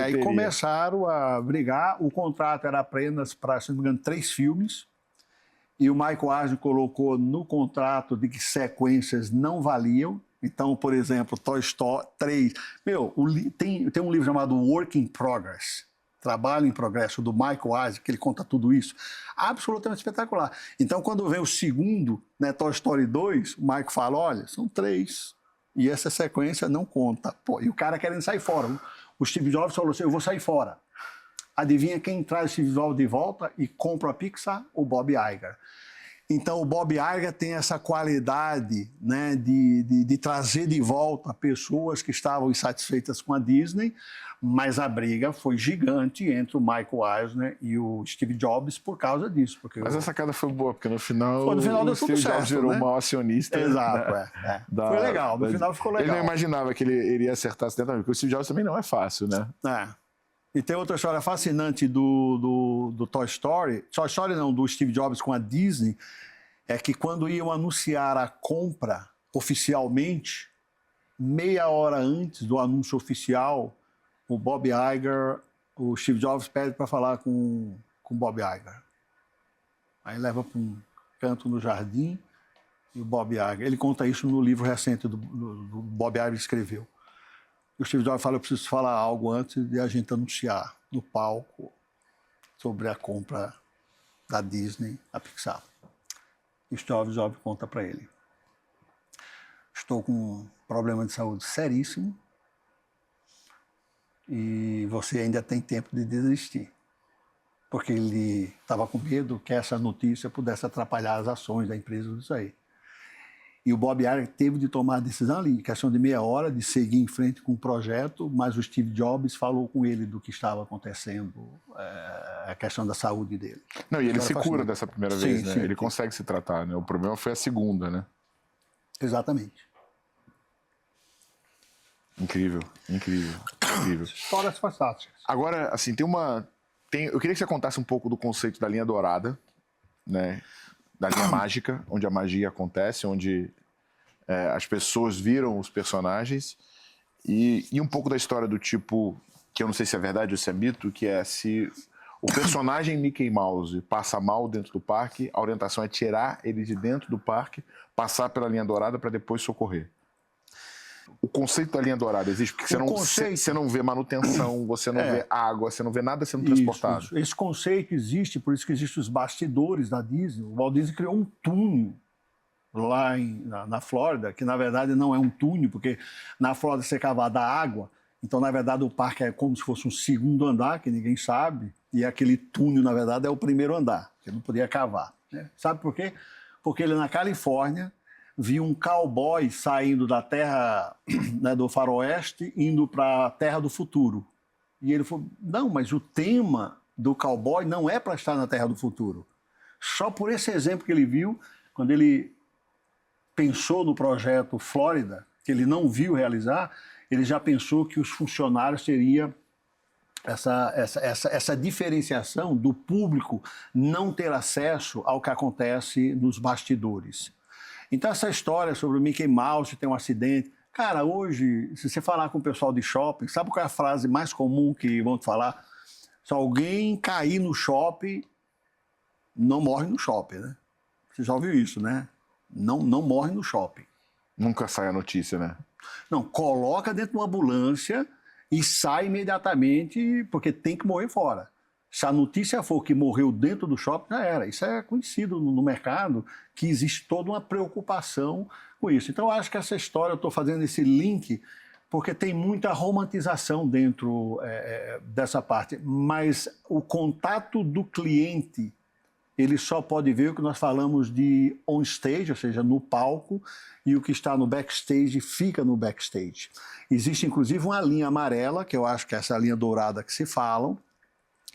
aí começaram a brigar. O contrato era apenas para, se não me engano, 3 filmes. E o Michael Eisner colocou no contrato de que sequências não valiam. Então, por exemplo, Toy Story 3... tem um livro chamado Work in Progress. Trabalho em Progresso, do Michael Eisner, que ele conta tudo isso, absolutamente espetacular. Então, quando vem o segundo, né, Toy Story 2, o Michael fala, olha, são 3, e essa sequência não conta. Pô, e o cara querendo sair fora. O Steve Jobs falou assim, eu vou sair fora. Adivinha quem traz o Steve Jobs de volta e compra a Pixar? O Bob Iger. Então, o Bob Iger tem essa qualidade, né, de trazer de volta pessoas que estavam insatisfeitas com a Disney, mas a briga foi gigante entre o Michael Eisner e o Steve Jobs por causa disso. Porque
Mas a sacada foi boa, porque no final,
deu
o Steve
tudo certo,
Jobs virou
né?
o maior acionista.
Exato, foi legal, no final ficou legal.
Ele não imaginava que ele iria acertar acidentalmente, porque o Steve Jobs também não é fácil, né?
E tem outra história fascinante do Toy Story, Toy Story não, do Steve Jobs com a Disney, é que quando iam anunciar a compra oficialmente, meia hora antes do anúncio oficial, o Bob Iger, o Steve Jobs pede para falar com o Bob Iger. Aí leva para um canto no jardim e o Bob Iger, ele conta isso no livro recente do Bob Iger escreveu. O Steve Jobs fala, eu preciso falar algo antes de a gente anunciar no palco sobre a compra da Disney, a Pixar. E o Steve Jobs conta para ele. Estou com um problema de saúde seríssimo e você ainda tem tempo de desistir. Porque ele estava com medo que essa notícia pudesse atrapalhar as ações da empresa disso aí. E o Bob Iger teve de tomar a decisão ali, questão de meia hora, de seguir em frente com o projeto, mas o Steve Jobs falou com ele do que estava acontecendo, a questão da saúde dele.
Não, e ele se cura dessa primeira vez, né?
Sim,
ele consegue se tratar, né? O problema foi a segunda, né?
Exatamente.
Incrível, incrível, incrível.
Histórias fantásticas.
Agora, assim, eu queria que você contasse um pouco do conceito da linha dourada, né? Da linha mágica, onde a magia acontece, onde as pessoas viram os personagens, e um pouco da história do tipo, que eu não sei se é verdade ou se é mito, que é se o personagem Mickey Mouse passa mal dentro do parque, a orientação é tirar ele de dentro do parque, passar pela linha dourada para depois socorrer. O conceito da linha dourada existe porque você não vê manutenção, você não vê água, você não vê nada sendo transportado.
Isso. Esse conceito existe, por isso que existem os bastidores da Disney. O Walt Disney criou um túnel lá na Flórida, que na verdade não é um túnel, porque na Flórida você cava da água, então na verdade o parque é como se fosse um segundo andar, que ninguém sabe, e aquele túnel na verdade é o primeiro andar, que não podia cavar. Né? Sabe por quê? Porque ele na Califórnia viu um cowboy saindo da terra, né, do faroeste, indo para a terra do futuro. E ele falou, não, mas o tema do cowboy não é para estar na terra do futuro. Só por esse exemplo que ele viu, quando ele pensou no projeto Flórida, que ele não viu realizar, ele já pensou que os funcionários teriam essa diferenciação do público não ter acesso ao que acontece nos bastidores. Então, essa história sobre o Mickey Mouse ter um acidente... Cara, hoje, se você falar com o pessoal de shopping, sabe qual é a frase mais comum que vão te falar? Se alguém cair no shopping, não morre no shopping, né? Você já ouviu isso, né? Não morre no shopping.
Nunca sai a notícia, né?
Não, coloca dentro de uma ambulância e sai imediatamente, porque tem que morrer fora. Se a notícia for que morreu dentro do shopping, já era. Isso é conhecido no mercado, que existe toda uma preocupação com isso. Então, eu acho que essa história, eu estou fazendo esse link, porque tem muita romantização dentro dessa parte. Mas o contato do cliente, ele só pode ver o que nós falamos de on-stage, ou seja, no palco, e o que está no backstage fica no backstage. Existe, inclusive, uma linha amarela, que eu acho que é essa linha dourada que se falam,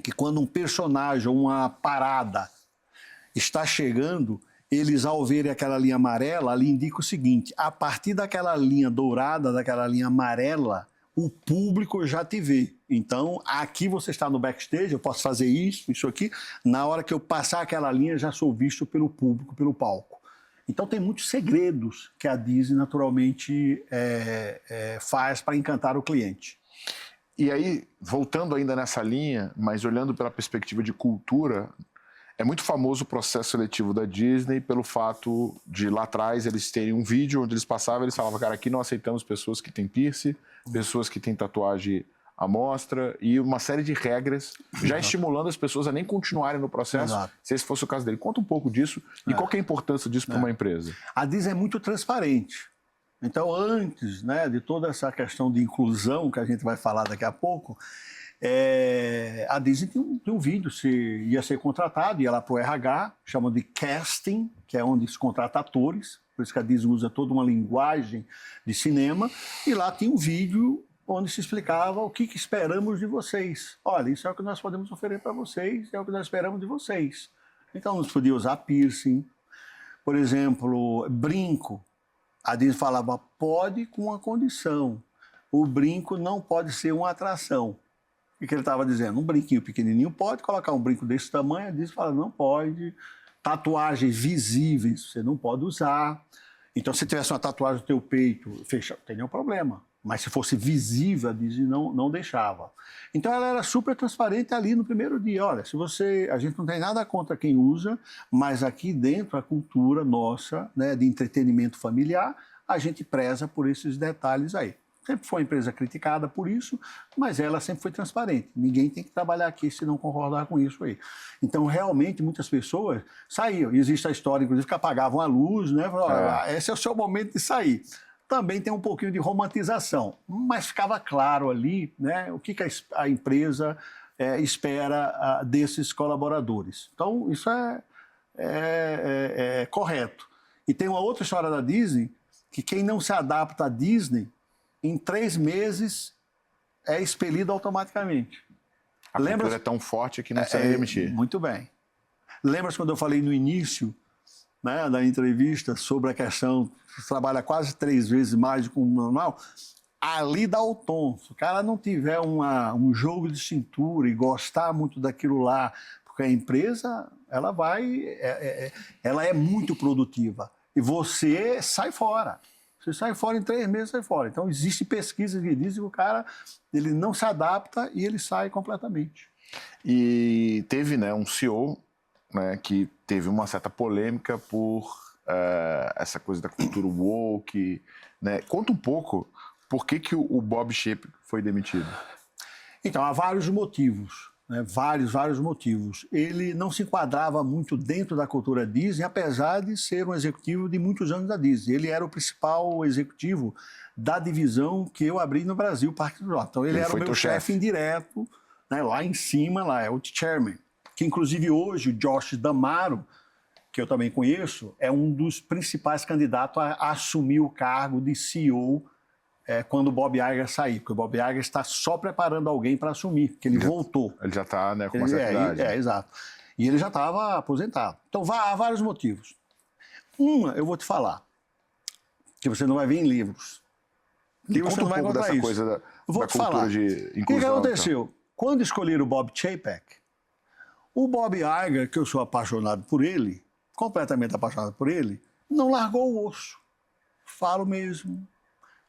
que quando um personagem ou uma parada está chegando, eles, ao verem aquela linha amarela, ali indica o seguinte, a partir daquela linha dourada, daquela linha amarela, o público já te vê. Então, aqui você está no backstage, eu posso fazer isso aqui, na hora que eu passar aquela linha, já sou visto pelo público, pelo palco. Então, tem muitos segredos que a Disney, naturalmente, faz para encantar o cliente.
E aí, voltando ainda nessa linha, mas olhando pela perspectiva de cultura, é muito famoso o processo seletivo da Disney pelo fato de lá atrás eles terem um vídeo onde eles passavam, eles falavam, cara, aqui não aceitamos pessoas que têm piercing, pessoas que têm tatuagem à mostra e uma série de regras, já estimulando as pessoas a nem continuarem no processo, se esse fosse o caso dele. Conta um pouco disso e qual que é a importância disso para uma empresa.
A Disney é muito transparente. Então, antes, né, de toda essa questão de inclusão que a gente vai falar daqui a pouco, a Disney tem um vídeo, se ia ser contratado, ia lá para o RH, chamam de casting, que é onde se contrata atores, por isso que a Disney usa toda uma linguagem de cinema, e lá tem um vídeo onde se explicava o que esperamos de vocês. Olha, isso é o que nós podemos oferecer para vocês, é o que nós esperamos de vocês. Então, não se podia usar piercing, por exemplo, brinco. A Disney falava, pode com uma condição, o brinco não pode ser uma atração. O que ele estava dizendo? Um brinquinho pequenininho pode, colocar um brinco desse tamanho, a Disney fala, não pode. Tatuagens visíveis, você não pode usar. Então, se tivesse uma tatuagem no teu peito, fecha, não tem nenhum problema. Mas se fosse visível, a Disney não deixava. Então, ela era super transparente ali no primeiro dia. Olha, se você... A gente não tem nada contra quem usa, mas aqui dentro, a cultura nossa, né, de entretenimento familiar, a gente preza por esses detalhes aí. Sempre foi uma empresa criticada por isso, mas ela sempre foi transparente. Ninguém tem que trabalhar aqui se não concordar com isso aí. Então, realmente, muitas pessoas saíam. E existe a história, inclusive, que apagavam a luz, né? Falavam, esse é o seu momento de sair. Também tem um pouquinho de romantização, mas ficava claro ali, né, o que a empresa espera desses colaboradores. Então, isso é correto. E tem uma outra história da Disney, que quem não se adapta à Disney, em 3 meses é expelido automaticamente.
A cultura é tão forte que não precisa nem demitir.
Muito bem. Lembra-se quando eu falei no início, né, da entrevista sobre a questão que trabalha quase 3 vezes mais do que um normal? Ali dá o tom. Se o cara não tiver um jogo de cintura e gostar muito daquilo lá, porque a empresa ela é muito produtiva e você sai fora. Você sai fora em 3 meses, sai fora. Então, existe pesquisas que dizem que o cara ele não se adapta e ele sai completamente.
E teve, né, um CEO, né, que teve uma certa polêmica por essa coisa da cultura woke. Né? Conta um pouco por que o Bob Chapek foi demitido.
Então, há vários motivos. Né? Vários motivos. Ele não se enquadrava muito dentro da cultura Disney, apesar de ser um executivo de muitos anos da Disney. Ele era o principal executivo da divisão que eu abri no Brasil, Parque do Norte. Então, ele era o meu chefe indireto, né? Lá em cima, lá é o chairman. Que, inclusive, hoje, o Josh D'Amaro, que eu também conheço, é um dos principais candidatos a assumir o cargo de CEO quando o Bob Iger sair, porque o Bob Iger está só preparando alguém para assumir, porque ele voltou.
Ele já está, né, com uma certa idade.
Exato. E ele já estava aposentado. Então, há vários motivos. Uma, eu vou te falar, que você não vai ver em livros.
Livros você não vai encontrar isso. Coisa da cultura de inclusão.
O que aconteceu? Então. Quando escolheram o Bob Chapek, o Bob Iger, que eu sou apaixonado por ele, completamente apaixonado por ele, não largou o osso. Falo mesmo.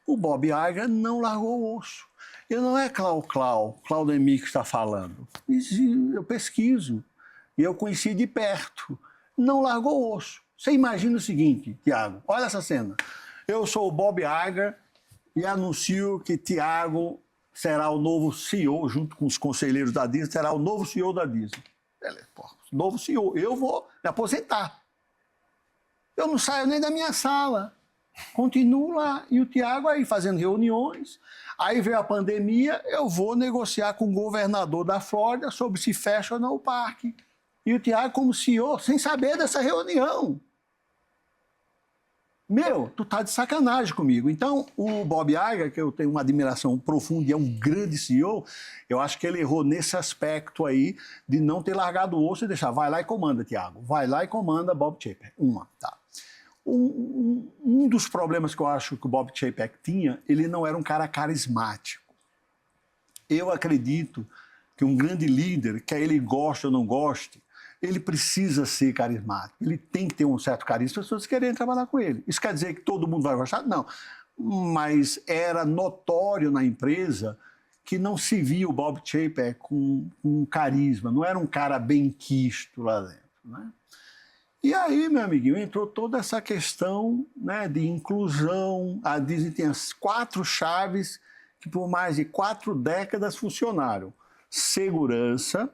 O Bob Iger não largou o osso. E não é Claudemir que está falando. Eu pesquiso. E eu conheci de perto. Não largou o osso. Você imagina o seguinte, Tiago, olha essa cena. Eu sou o Bob Iger e anuncio que Tiago será o novo CEO, junto com os conselheiros da Disney, será o novo CEO da Disney. Beleza, novo CEO. Eu vou me aposentar. Eu não saio nem da minha sala. Continuo lá. E o Tiago aí fazendo reuniões. Aí veio a pandemia, eu vou negociar com o governador da Flórida sobre se fecha ou não o parque. E o Tiago como CEO, sem saber dessa reunião. Meu, tu tá de sacanagem comigo. Então, o Bob Iger, que eu tenho uma admiração profunda e é um grande CEO, eu acho que ele errou nesse aspecto aí de não ter largado o osso e deixar. Vai lá e comanda, Tiago. Vai lá e comanda Bob Chapek. Tá. Um dos problemas que eu acho que o Bob Chapek tinha, ele não era um cara carismático. Eu acredito que um grande líder, quer ele goste ou não goste, ele precisa ser carismático, ele tem que ter um certo carisma para as pessoas quererem trabalhar com ele. Isso quer dizer que todo mundo vai gostar? Não. Mas era notório na empresa que não se via o Bob Chapek com carisma, não era um cara bem quisto lá dentro, né? E aí, meu amiguinho, entrou toda essa questão, né, de inclusão. A Disney tem as 4 chaves que por mais de 4 décadas funcionaram. Segurança,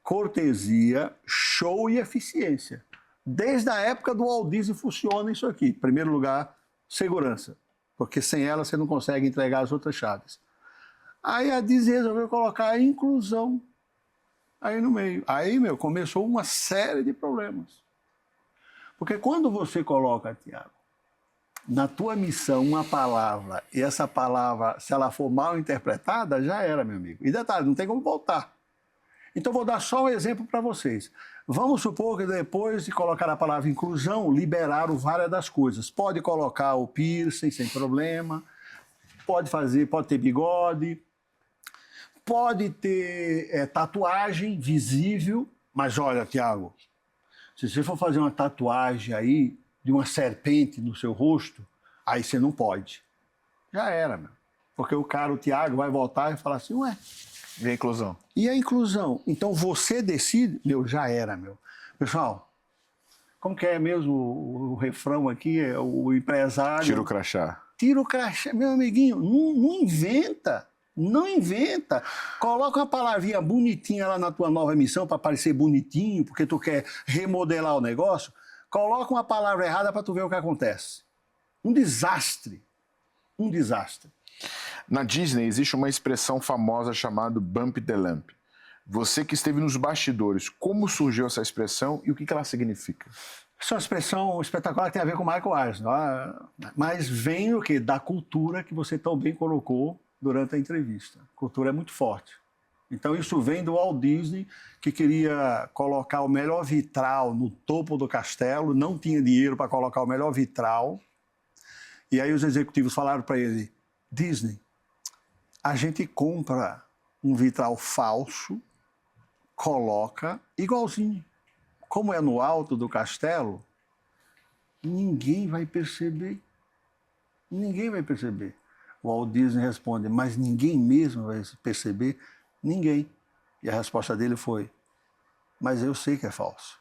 cortesia, show e eficiência. Desde a época do Walt Disney funciona isso aqui. Em primeiro lugar, segurança, porque sem ela você não consegue entregar as outras chaves. Aí a Disney resolveu colocar a inclusão aí no meio. Aí, começou uma série de problemas. Porque quando você coloca, Tiago, na tua missão uma palavra, e essa palavra, se ela for mal interpretada, já era, meu amigo. E detalhe, não tem como voltar. Então, vou dar só um exemplo para vocês. Vamos supor que depois de colocar a palavra inclusão, liberaram várias das coisas. Pode colocar o piercing sem problema, pode ter bigode, pode ter tatuagem visível, mas olha, Tiago, se você for fazer uma tatuagem aí de uma serpente no seu rosto, aí você não pode. Já era, meu. Porque o Tiago, vai voltar e falar assim, ué.
E a inclusão?
E a inclusão? Então você decide, já era, meu. Pessoal, como que é mesmo o refrão aqui? É o empresário...
Tira o crachá.
Tira o crachá. Meu amiguinho, não inventa. Não inventa. Coloca uma palavrinha bonitinha lá na tua nova missão para parecer bonitinho, porque tu quer remodelar o negócio. Coloca uma palavra errada para tu ver o que acontece. Um desastre. Um desastre.
Na Disney existe uma expressão famosa chamada Bump the Lamp. Você que esteve nos bastidores, como surgiu essa expressão e o que ela significa?
Essa é uma expressão espetacular que tem a ver com o Michael Eisner. Mas vem o quê? Da cultura que você tão bem colocou durante a entrevista. A cultura é muito forte. Então isso vem do Walt Disney, que queria colocar o melhor vitral no topo do castelo, não tinha dinheiro para colocar o melhor vitral. E aí os executivos falaram para ele, Disney, a gente compra um vitral falso, coloca igualzinho. Como é no alto do castelo, ninguém vai perceber. Ninguém vai perceber. O Walt Disney responde, mas ninguém mesmo vai perceber? Ninguém. E a resposta dele foi, mas eu sei que é falso.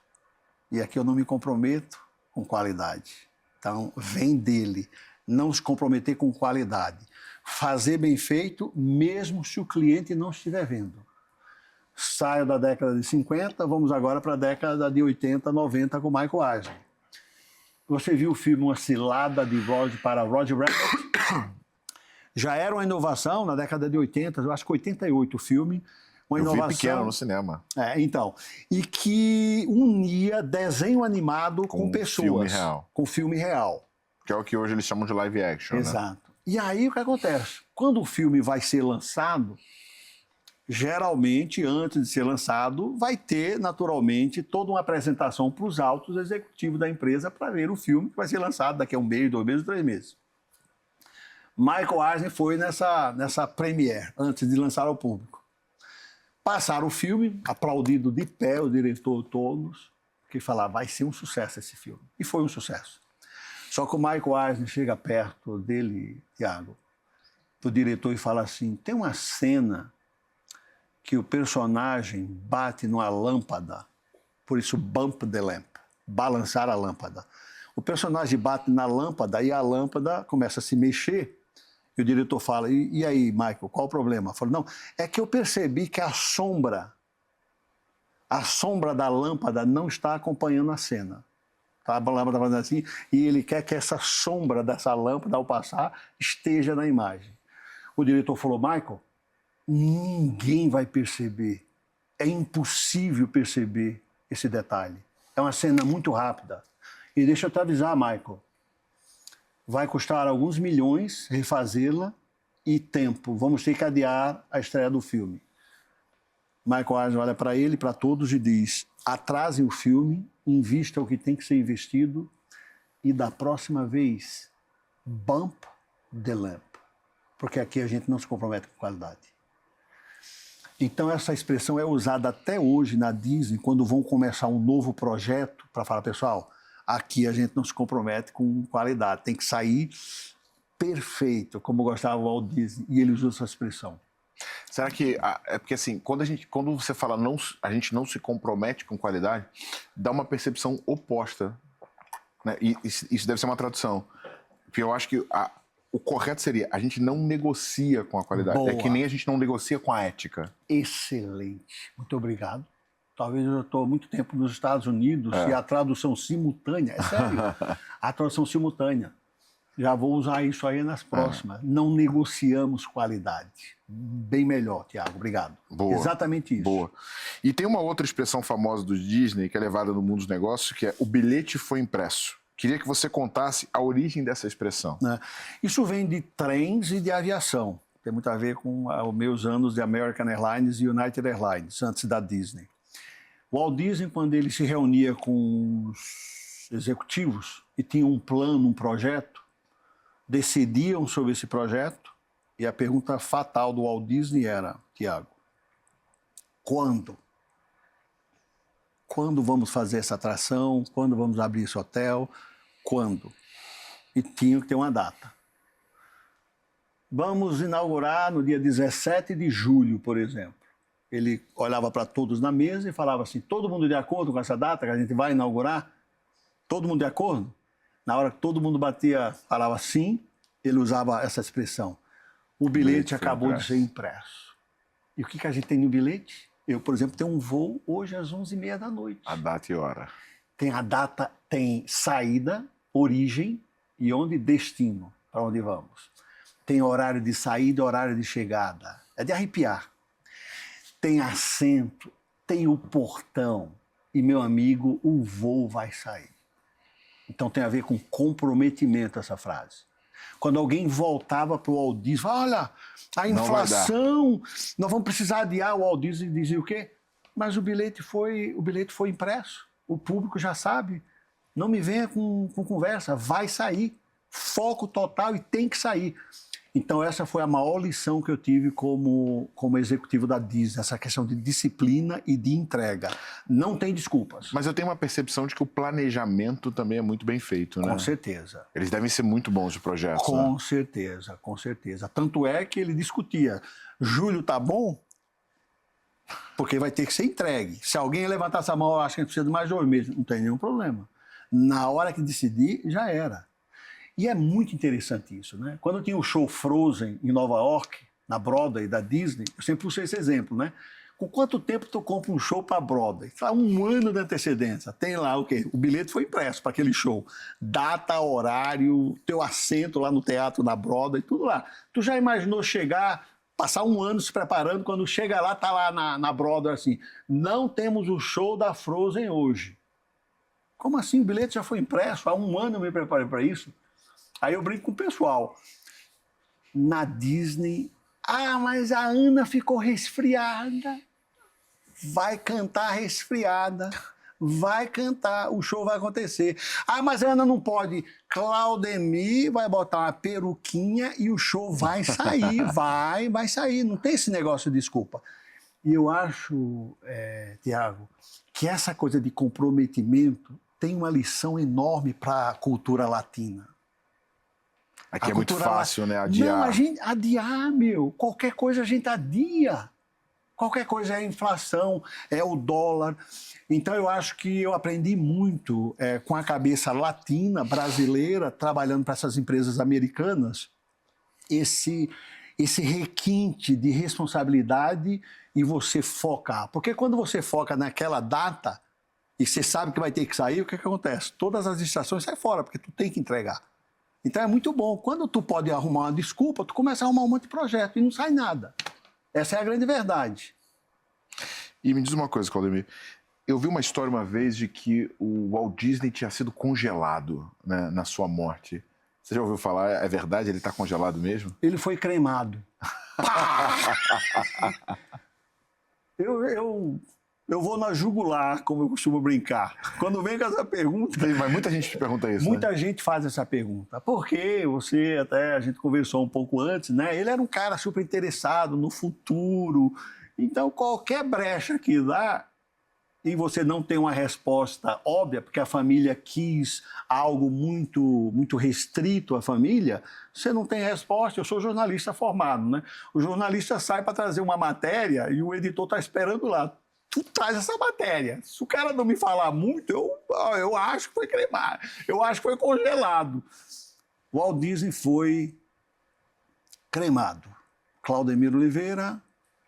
E aqui eu não me comprometo com qualidade. Então, vem dele. Não se comprometer com qualidade. Fazer bem feito, mesmo se o cliente não estiver vendo. Saio da década de 50, vamos agora para a década de 80, 90 com Michael Eisner. Você viu o filme Uma Cilada de para Roger Rabbit? Já era uma inovação na década de 80, eu acho que 88 o filme. Uma inovação,
vi pequeno no cinema.
Então. E que unia desenho animado com pessoas.
Filme real.
Com filme real.
Que é o que hoje eles chamam de live action,
Exato.
né?
E aí o que acontece? Quando o filme vai ser lançado, geralmente, antes de ser lançado, vai ter, naturalmente, toda uma apresentação para os altos executivos da empresa para ver o filme que vai ser lançado daqui a 1 mês, 2 meses, 3 meses. Michael Eisner foi nessa premiere, antes de lançar ao público. Passaram o filme, aplaudido de pé, o diretor todos, que falaram, vai ser um sucesso esse filme. E foi um sucesso. Só que o Michael Eisner chega perto dele, Tiago, do diretor, e fala assim, tem uma cena que o personagem bate numa lâmpada, por isso bump the lamp, balançar a lâmpada. O personagem bate na lâmpada e a lâmpada começa a se mexer. E o diretor fala, e aí, Michael, qual o problema? Fala, não, é que eu percebi que a sombra da lâmpada não está acompanhando a cena. Tá? A lâmpada fazendo assim, e ele quer que essa sombra dessa lâmpada, ao passar, esteja na imagem. O diretor falou, Michael, ninguém vai perceber. É impossível perceber esse detalhe. É uma cena muito rápida. E deixa eu te avisar, Michael, vai custar alguns milhões refazê-la e tempo. Vamos ter que adiar a estreia do filme. Michael Eisner olha para ele, para todos e diz, atrasem o filme, invista o que tem que ser investido e da próxima vez, bump the lamp. Porque aqui a gente não se compromete com qualidade. Então essa expressão é usada até hoje na Disney, quando vão começar um novo projeto, para falar, pessoal, aqui a gente não se compromete com qualidade, tem que sair perfeito, como gostava o Walt Disney, e ele usou essa expressão.
Será que... É porque assim, quando você fala a gente não se compromete com qualidade, dá uma percepção oposta. Né? E isso deve ser uma tradução. Porque eu acho que o correto seria, a gente não negocia com a qualidade.
Boa.
É que nem a gente não negocia com a ética.
Excelente. Muito obrigado. Talvez eu estou há muito tempo nos Estados Unidos e a tradução simultânea, é sério, a tradução simultânea. Já vou usar isso aí nas próximas. Não negociamos qualidade. Bem melhor, Tiago. Obrigado.
Boa.
Exatamente isso.
Boa. E tem uma outra expressão famosa do Disney, que é levada no mundo dos negócios, que é o bilhete foi impresso. Queria que você contasse a origem dessa expressão.
Isso vem de trens e de aviação. Tem muito a ver com os meus anos de American Airlines e United Airlines, antes da Disney. O Walt Disney, quando ele se reunia com os executivos e tinha um plano, um projeto, decidiam sobre esse projeto e a pergunta fatal do Walt Disney era, Tiago, quando? Quando vamos fazer essa atração? Quando vamos abrir esse hotel? Quando? E tinha que ter uma data. Vamos inaugurar no dia 17 de julho, por exemplo. Ele olhava para todos na mesa e falava assim, todo mundo de acordo com essa data que a gente vai inaugurar? Todo mundo de acordo? Na hora que todo mundo batia, falava sim, ele usava essa expressão. O bilhete acabou de ser impresso. E o que a gente tem no bilhete? Eu, por exemplo, tenho um voo hoje às 11h30 da noite.
A data e hora.
Tem a data, tem saída, origem e onde destino, para onde vamos. Tem horário de saída, horário de chegada. É de arrepiar. Tem assento, tem o portão. E, meu amigo, o voo vai sair. Então tem a ver com comprometimento essa frase. Quando alguém voltava para o Walt Disney, falava, olha, a inflação, nós vamos precisar adiar. O Walt Disney dizia o quê? Mas o bilhete foi impresso. O público já sabe. Não me venha com conversa, vai sair. Foco total e tem que sair. Então essa foi a maior lição que eu tive como executivo da Disney, essa questão de disciplina e de entrega. Não tem desculpas.
Mas eu tenho uma percepção de que o planejamento também é muito bem feito, né?
Com certeza.
Eles devem ser muito bons de projetos,
Com
né?
certeza, com certeza. Tanto é que ele discutia, julho tá bom? Porque vai ter que ser entregue. Se alguém levantar essa mão, eu acho que a gente precisa de mais 2 meses. Não tem nenhum problema. Na hora que decidir, já era. E é muito interessante isso, né? Quando eu tinha o show Frozen em Nova York, na Broadway da Disney, eu sempre usei esse exemplo, né? Com quanto tempo tu compra um show para Broadway? 1 ano de antecedência. Tem lá o quê? O bilhete foi impresso para aquele show. Data, horário, teu assento lá no teatro da Broadway, tudo lá. Tu já imaginou chegar, passar 1 ano se preparando, quando chega lá, tá lá na Broadway assim, não temos o show da Frozen hoje. Como assim? O bilhete já foi impresso? Há 1 ano eu me preparei para isso. Aí eu brinco com o pessoal. Na Disney, mas a Ana ficou resfriada. Vai cantar resfriada. Vai cantar, o show vai acontecer. Mas a Ana não pode. Claudemir vai botar uma peruquinha e o show vai sair. vai sair. Não tem esse negócio de desculpa. E eu acho, Tiago, que essa coisa de comprometimento tem uma lição enorme para a cultura latina.
Aqui é muito fácil, né? Adiar.
Não, a gente adiar, meu. Qualquer coisa a gente adia. Qualquer coisa é a inflação, é o dólar. Então eu acho que eu aprendi muito com a cabeça latina, brasileira, trabalhando para essas empresas americanas, esse requinte de responsabilidade e você focar. Porque quando você foca naquela data e você sabe que vai ter que sair, o que acontece? Todas as distrações saem fora, porque tu tem que entregar. Então é muito bom. Quando tu pode arrumar uma desculpa, tu começa a arrumar um monte de projeto e não sai nada. Essa é a grande verdade.
E me diz uma coisa, Claudemir. Eu vi uma história uma vez de que o Walt Disney tinha sido congelado, né, na sua morte. Você já ouviu falar? É verdade? Ele está congelado mesmo?
Ele foi cremado. Eu vou na jugular, como eu costumo brincar. Quando vem com essa pergunta...
Mas muita gente te pergunta isso,
Muita gente faz essa pergunta. Por quê? A gente conversou um pouco antes, né? Ele era um cara super interessado no futuro. Então, qualquer brecha que dá e você não tem uma resposta óbvia, porque a família quis algo muito, muito restrito à família, você não tem resposta. Eu sou jornalista formado, né? O jornalista sai para trazer uma matéria e o editor está esperando lá. Tu traz essa matéria. Se o cara não me falar muito, eu acho que foi cremado. Eu acho que foi congelado. O Walt Disney foi cremado. Claudemir Oliveira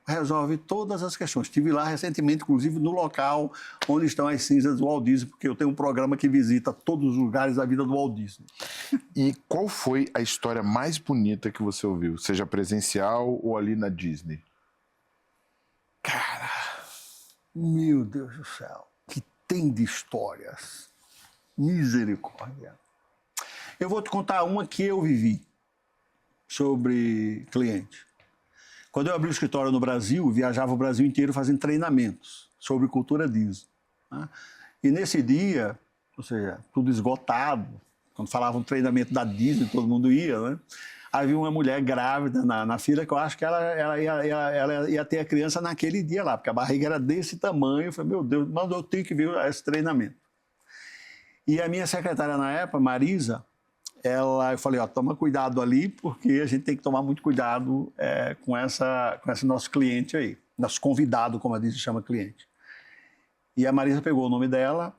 resolve todas as questões. Estive lá recentemente, inclusive, no local onde estão as cinzas do Walt Disney, porque eu tenho um programa que visita todos os lugares da vida do Walt Disney.
E qual foi a história mais bonita que você ouviu, seja presencial ou ali na Disney?
Cara, meu Deus do céu, que tem de histórias. Misericórdia. Eu vou te contar uma que eu vivi sobre cliente. Quando eu abri o escritório no Brasil, viajava o Brasil inteiro fazendo treinamentos sobre cultura Disney. Né? E nesse dia, ou seja, tudo esgotado, quando falavam treinamento da Disney, todo mundo ia, né? Havia uma mulher grávida na fila que eu acho que ela ia ter a criança naquele dia lá, porque a barriga era desse tamanho. Eu falei, meu Deus, mas eu tenho que ver esse treinamento. E a minha secretária na época, Marisa, eu falei, ó, toma cuidado ali, porque a gente tem que tomar muito cuidado com esse nosso cliente aí, nosso convidado, como a Disney chama cliente. E a Marisa pegou o nome dela,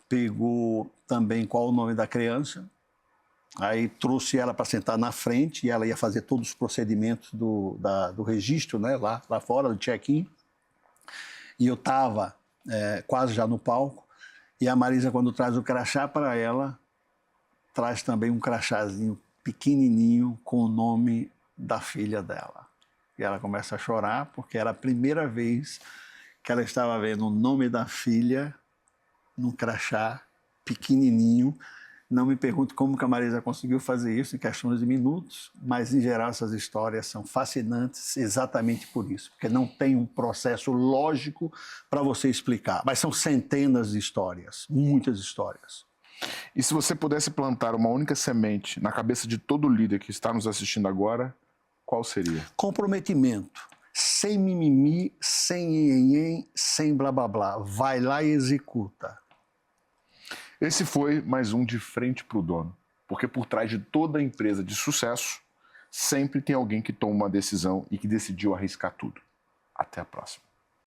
pegou também qual o nome da criança, aí trouxe ela para sentar na frente, e ela ia fazer todos os procedimentos do registro, né, lá fora, do check-in. E eu estava quase já no palco, e a Marisa, quando traz o crachá para ela, traz também um crachazinho pequenininho com o nome da filha dela. E ela começa a chorar, porque era a primeira vez que ela estava vendo o nome da filha num crachá pequenininho. Não me pergunto como que a Marisa conseguiu fazer isso em questões de minutos, mas, em geral, essas histórias são fascinantes exatamente por isso, porque não tem um processo lógico para você explicar, mas são centenas de histórias, muitas histórias.
E se você pudesse plantar uma única semente na cabeça de todo líder que está nos assistindo agora, qual seria?
Comprometimento. Sem mimimi, sem nhenhenhen, sem blá blá blá. Vai lá e executa.
Esse foi mais um De Frente para o Dono, porque por trás de toda empresa de sucesso, sempre tem alguém que toma uma decisão e que decidiu arriscar tudo. Até a próxima.